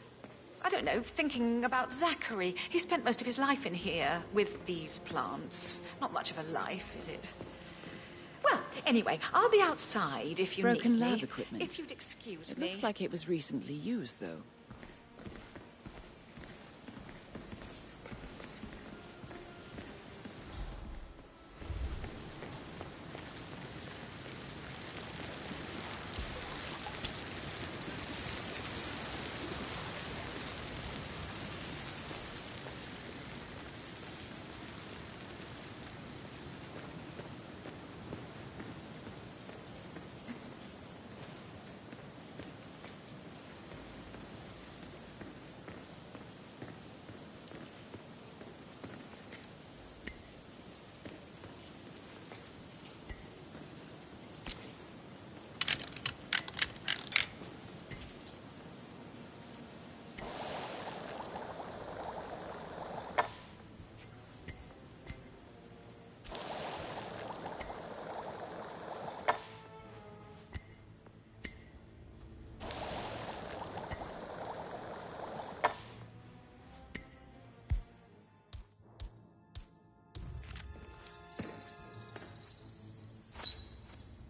I don't know, thinking about Zachary. He spent most of his life in here with these plants. Not much of a life, is it? Well, anyway, I'll be outside if you Broken need lab me. equipment. If you'd excuse It me. looks like it was recently used, though.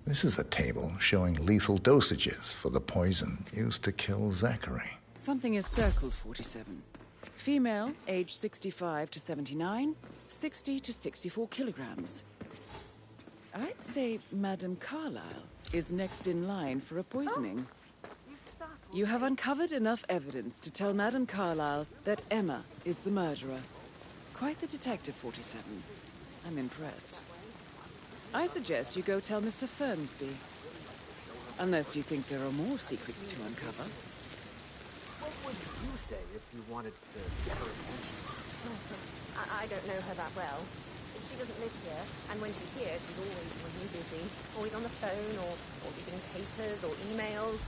This is a table showing lethal dosages for the poison used to kill Zachary. Something is circled 47. Female, age 65 to 79, 60 to 64 kilograms. I'd say Madame Carlyle is next in line for a poisoning. You have uncovered enough evidence to tell Madame Carlyle that Emma is the murderer. Quite the detective, 47. I'm impressed. I suggest you go tell Mr. Fernsby. Unless you think there are more secrets to uncover. What would you say if you wanted to get her attention? I don't know her that well. She doesn't live here, and when she's here, she's always really busy. Always on the phone, or reading papers, or emails.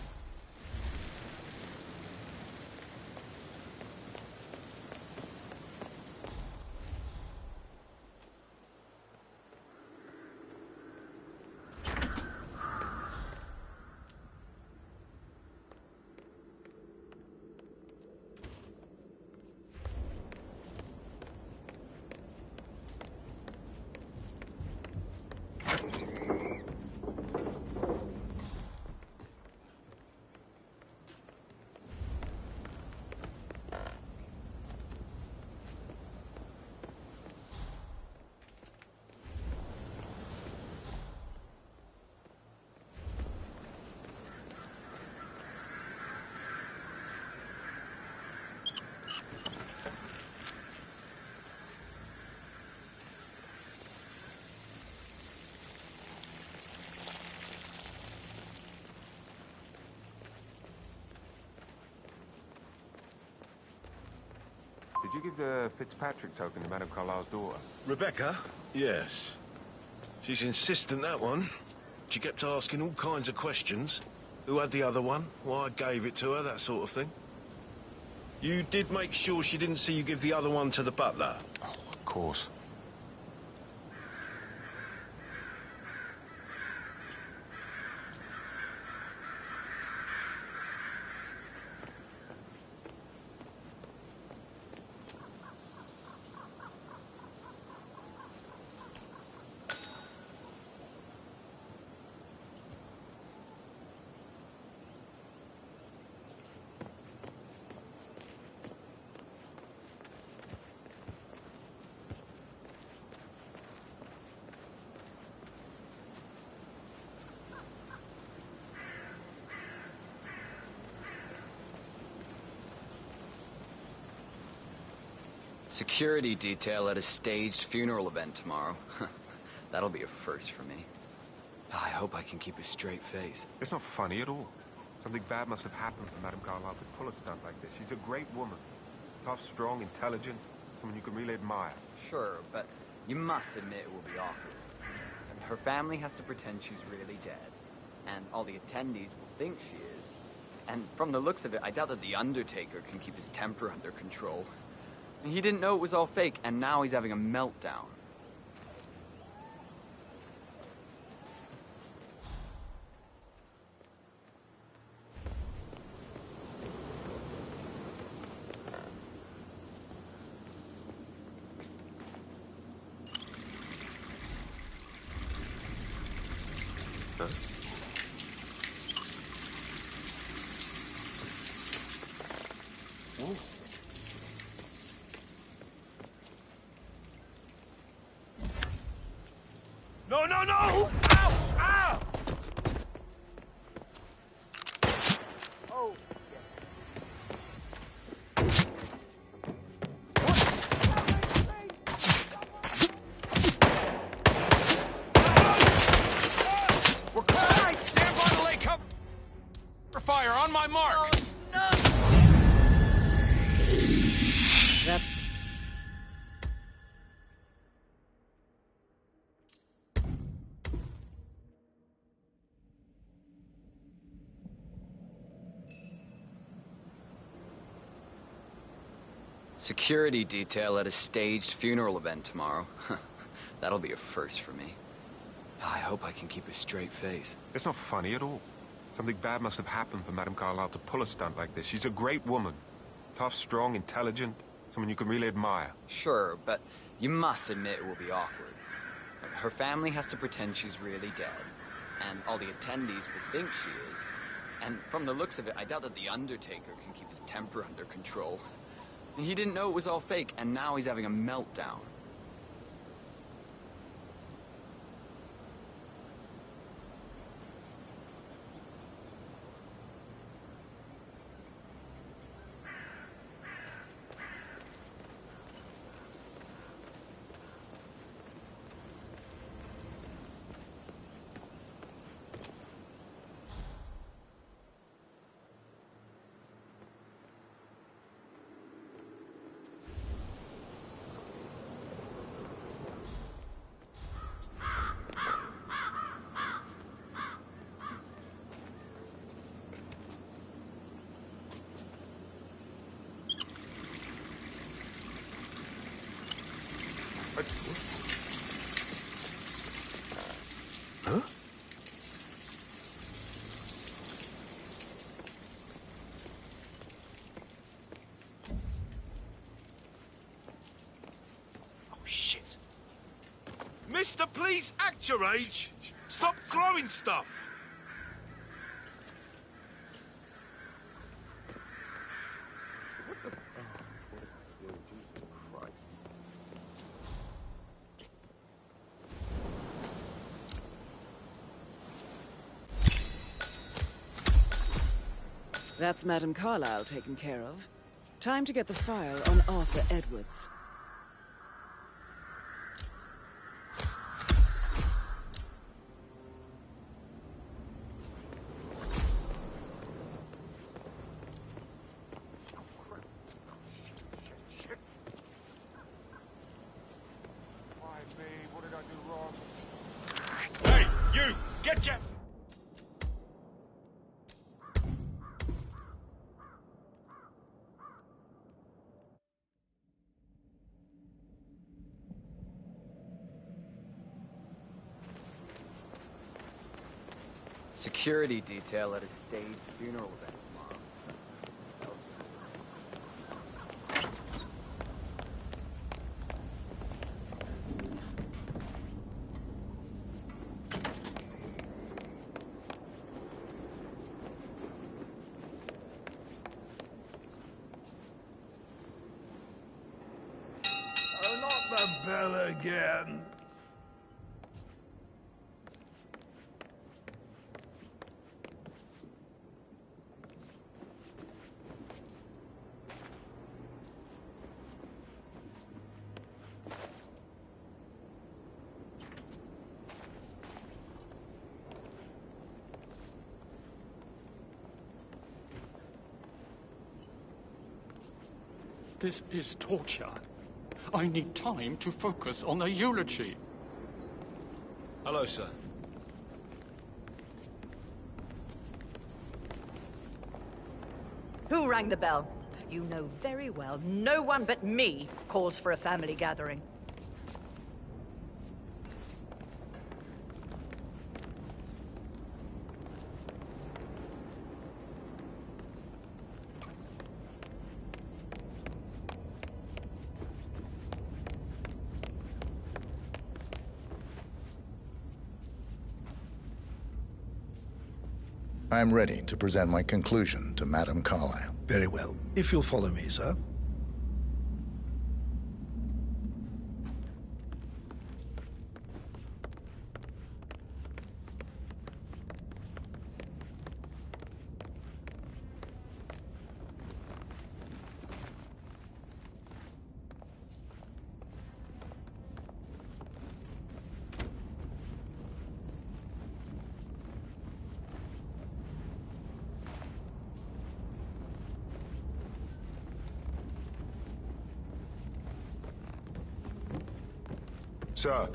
Did you give the Fitzpatrick token to Madame Carlyle's daughter? Rebecca? Yes. She's insistent, that one. She kept asking all kinds of questions. Who had the other one? Why I gave it to her, that sort of thing. You did make sure she didn't see you give the other one to the butler? Oh, of course. Security detail at a staged funeral event tomorrow. That'll be a first for me. I hope I can keep a straight face. It's not funny at all. Something bad must have happened for Madame Carlyle to pull a stunt like this. She's a great woman. Tough, strong, intelligent. Someone you can really admire. Sure, but you must admit it will be awkward. Her family has to pretend she's really dead. And all the attendees will think she is. And from the looks of it, I doubt that the Undertaker can keep his temper under control. He didn't know it was all fake, and now he's having a meltdown. Ooh. No, no, no! Ow! Ow! Oh, We're close! Stand by the lake cover! Fire on my mark! Oh, no! That's... Security detail at a staged funeral event tomorrow. That'll be a first for me. I hope I can keep a straight face. It's not funny at all. Something bad must have happened for Madame Carlyle to pull a stunt like this. She's a great woman. Tough, strong, intelligent. Someone you can really admire. Sure, but you must admit it will be awkward. Her family has to pretend she's really dead. And all the attendees will think she is. And from the looks of it, I doubt that the Undertaker can keep his temper under control. He didn't know it was all fake, and now he's having a meltdown. Huh? Oh, shit. Mister, please act your age. Stop throwing stuff. That's Madame Carlyle taken care of. Time to get the file on Arthur Edwards. What did I do wrong? Hey, you! Get your... Security detail at a staged funeral event tomorrow. Oh, not the bell again. This is torture. I need time to focus on the eulogy. Hello, sir. Who rang the bell? You know very well no one but me calls for a family gathering. I'm ready to present my conclusion to Madame Carlyle. Very well. If you'll follow me, sir. Sir.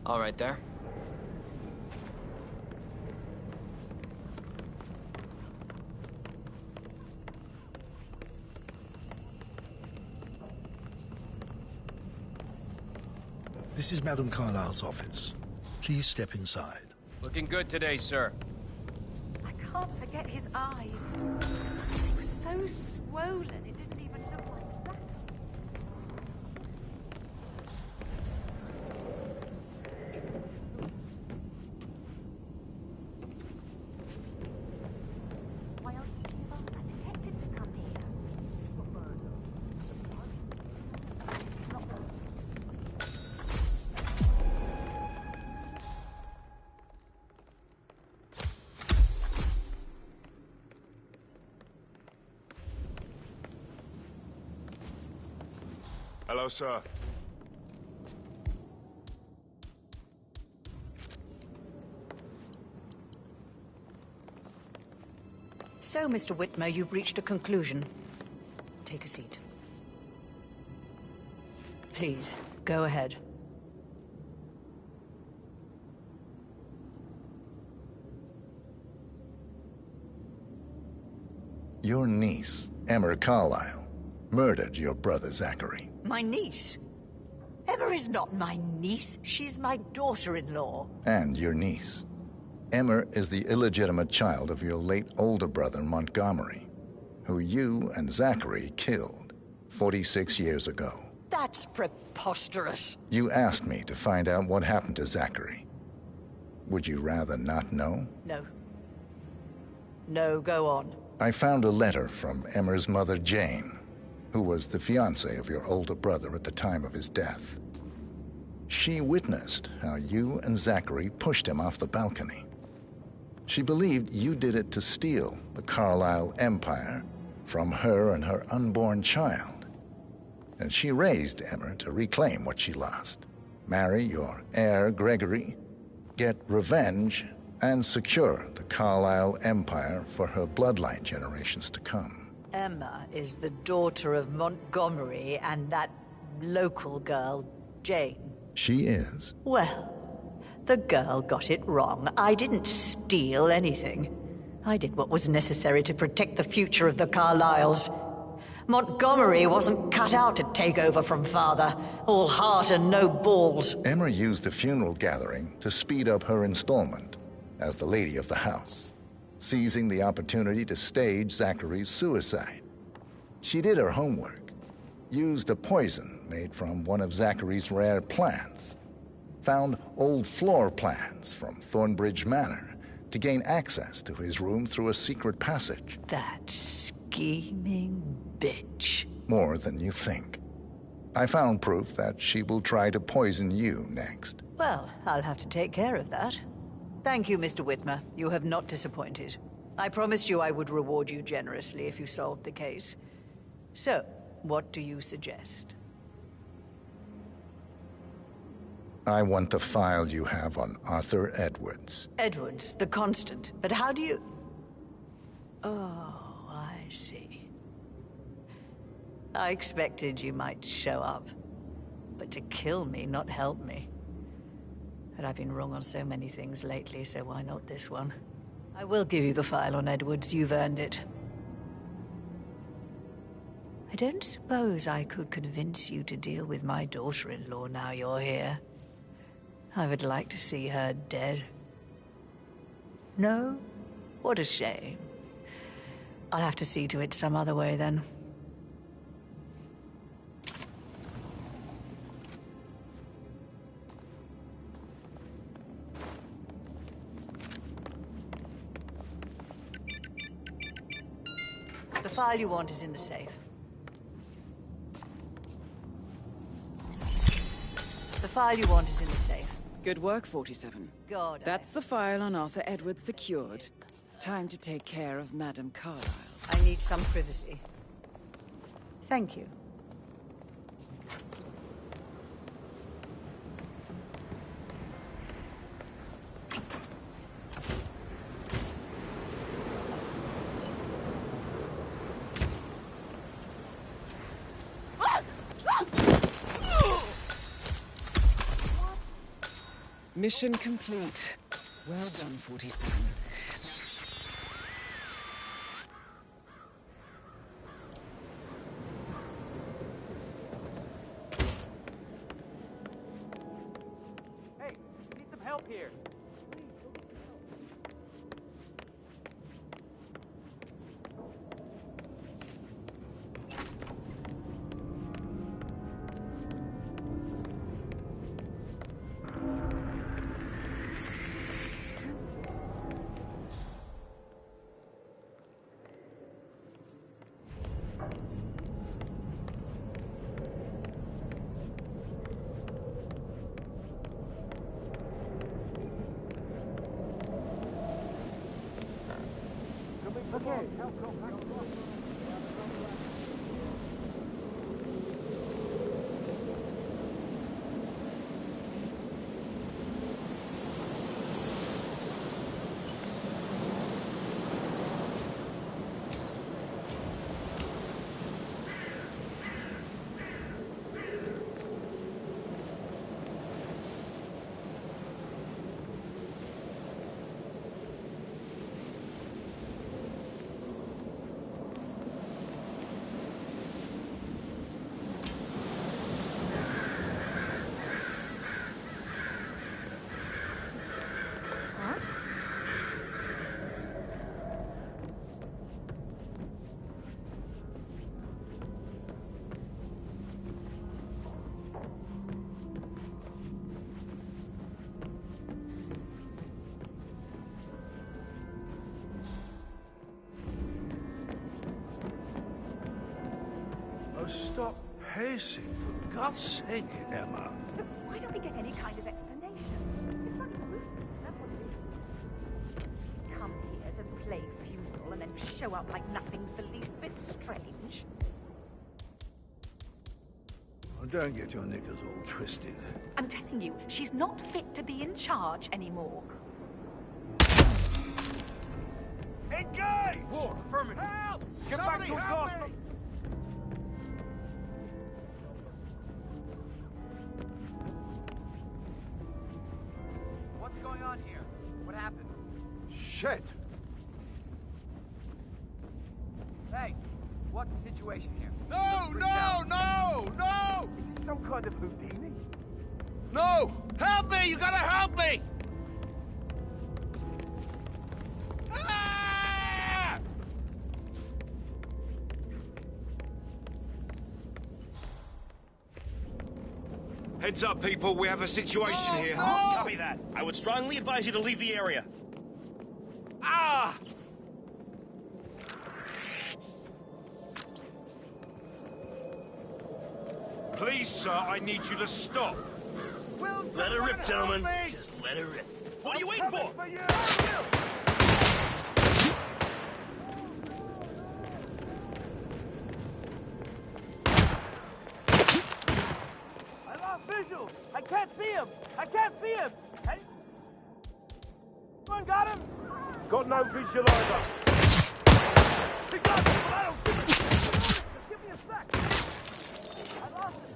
All right there. This is Madame Carlyle's office. Please step inside. Looking good today, sir. I can't forget his eyes. They were so swollen, it didn't even look like that. Why else did you ask that detective to come here? Hello, sir. So, Mr. Whitmer, you've reached a conclusion. Take a seat. Please, go ahead. Your niece, Emma Carlyle, murdered your brother Zachary. My niece? Emma is not my niece. She's my daughter-in-law. And your niece. Emma is the illegitimate child of your late older brother Montgomery, who you and Zachary killed 46 years ago. That's preposterous. You asked me to find out what happened to Zachary. Would you rather not know? No. No, go on. I found a letter from Emma's mother, Jane, who was the fiancée of your older brother at the time of his death. She witnessed how you and Zachary pushed him off the balcony. She believed you did it to steal the Carlyle empire from her and her unborn child. And she raised Emma to reclaim what she lost, marry your heir, Gregory, get revenge, and secure the Carlyle empire for her bloodline generations to come. Emma is the daughter of Montgomery and that local girl, Jane. She is. Well, the girl got it wrong. I didn't steal anything. I did what was necessary to protect the future of the Carlyles. Montgomery wasn't cut out to take over from father. All heart and no balls. Emma used the funeral gathering to speed up her installment as the lady of the house, seizing the opportunity to stage Zachary's suicide. She did her homework, used a poison made from one of Zachary's rare plants, found old floor plans from Thornbridge Manor to gain access to his room through a secret passage. That scheming bitch. More than you think. I found proof that she will try to poison you next. Well, I'll have to take care of that. Thank you, Mr. Whitmer. You have not disappointed. I promised you I would reward you generously if you solved the case. So, what do you suggest? I want the file you have on Arthur Edwards. Edwards, the Constant. But how do you... Oh, I see. I expected you might show up. But to kill me, not help me. But I've been wrong on so many things lately, so why not this one? I will give you the file on Edwards. You've earned it. I don't suppose I could convince you to deal with my daughter-in-law now you're here. I would like to see her dead. No? What a shame. I'll have to see to it some other way, then. The file you want is in the safe. The file you want is in the safe. Good work, 47. God, That's the file on Arthur Edwards secured. Time to take care of Madame Carlyle. I need some privacy. Thank you. Mission complete. Well done, 47. Hey, need some help here. Pacey, for God's sake, Emma. Look, why don't we get any kind of explanation? It's like rude. That's what it is. Come here to play funeral and then show up like nothing's the least bit strange. Oh, don't get your knickers all twisted. I'm telling you, she's not fit to be in charge anymore. Engage! War, affirmative. Help! Get back to his last... What's going on here? What happened? Shit! Hey, what's the situation here? No, no, no, no! Is this some kind of Houdini? No! Help me! You gotta help me! Ah! Heads up, people. We have a situation here. Copy that. I would strongly advise you to leave the area. Ah! Please, sir, I need you to stop. Let her rip, gentlemen. Just let her rip. What are you waiting for? I lost visual! I can't see him! I can't see him! Hey. Someone got him? Got no visual either. He got him, but I don't see him! Just give me a sec!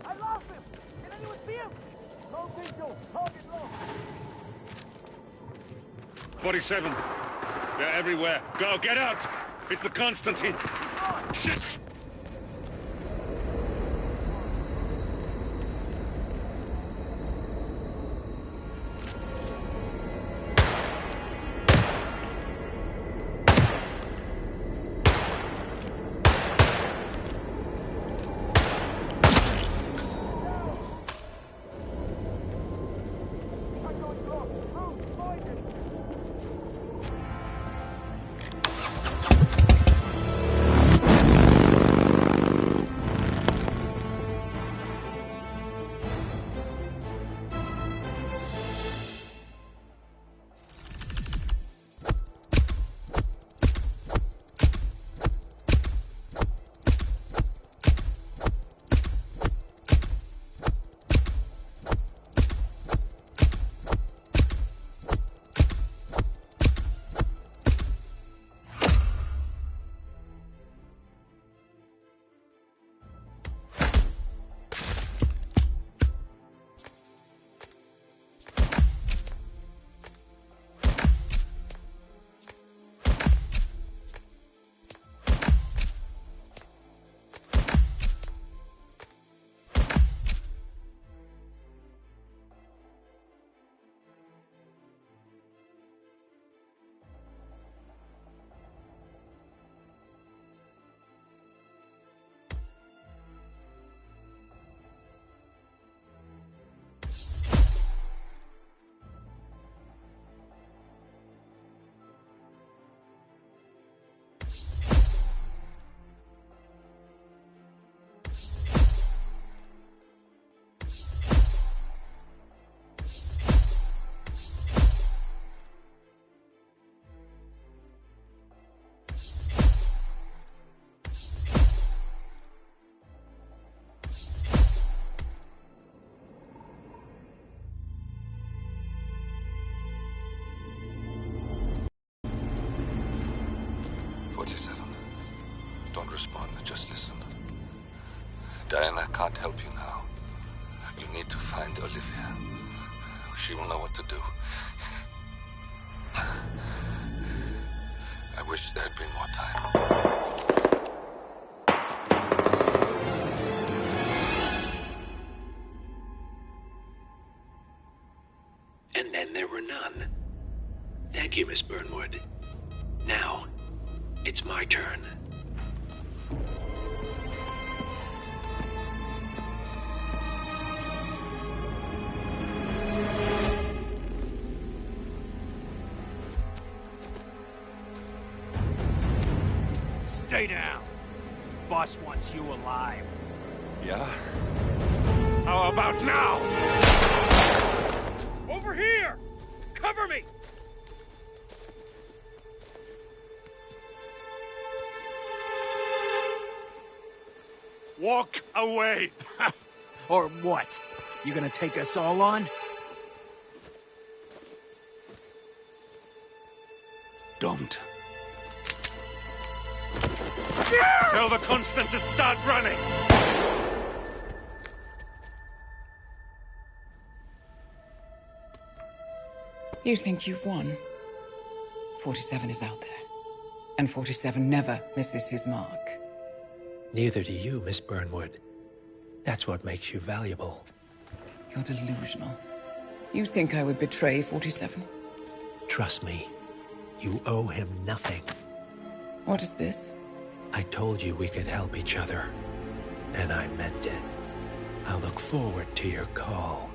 I lost him! Can anyone see him? No visual! Target lost! 47. They're everywhere. Go, get out! It's the Constantine. Shit! Don't respond, just listen. Diana can't help you now. You need to find Olivia. She will know what to do. I wish there had been more time. And then there were none. Thank you, Miss Burnwood. Now, it's my turn. Stay down. Boss wants you alive. Yeah? How about now? Over here! Cover me! Walk away! Or what? You gonna take us all on? Don't. Tell the Constant to start running! You think you've won? 47 is out there. And 47 never misses his mark. Neither do you, Miss Burnwood. That's what makes you valuable. You're delusional. You think I would betray 47? Trust me, you owe him nothing. What is this? I told you we could help each other, and I meant it. I'll look forward to your call.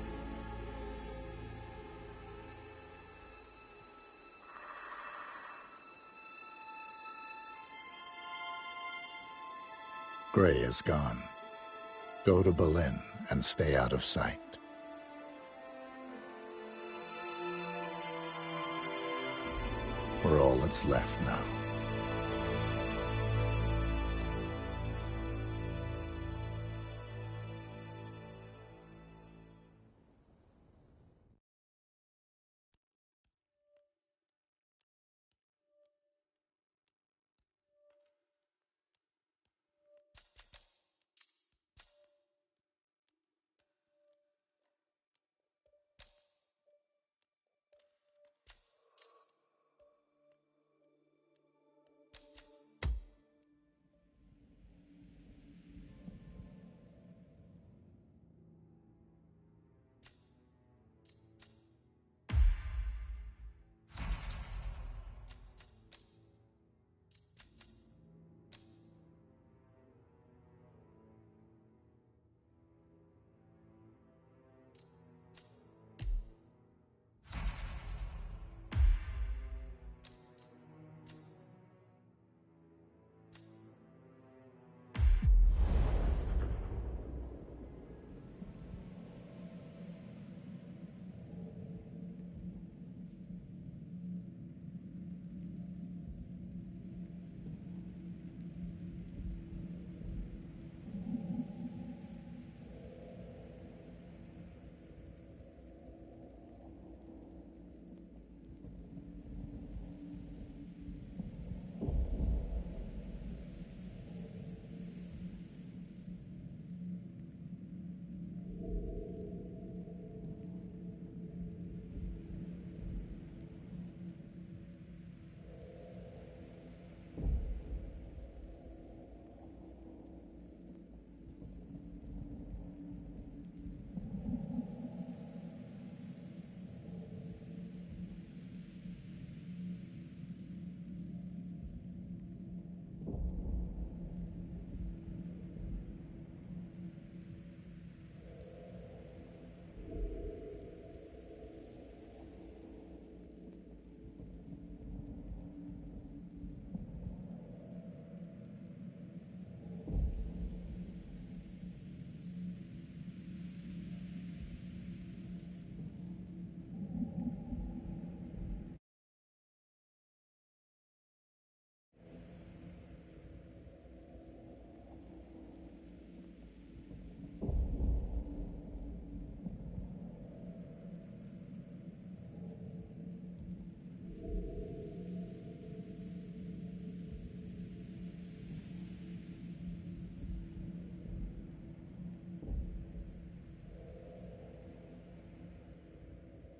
Gray is gone. Go to Berlin and stay out of sight. We're all that's left now.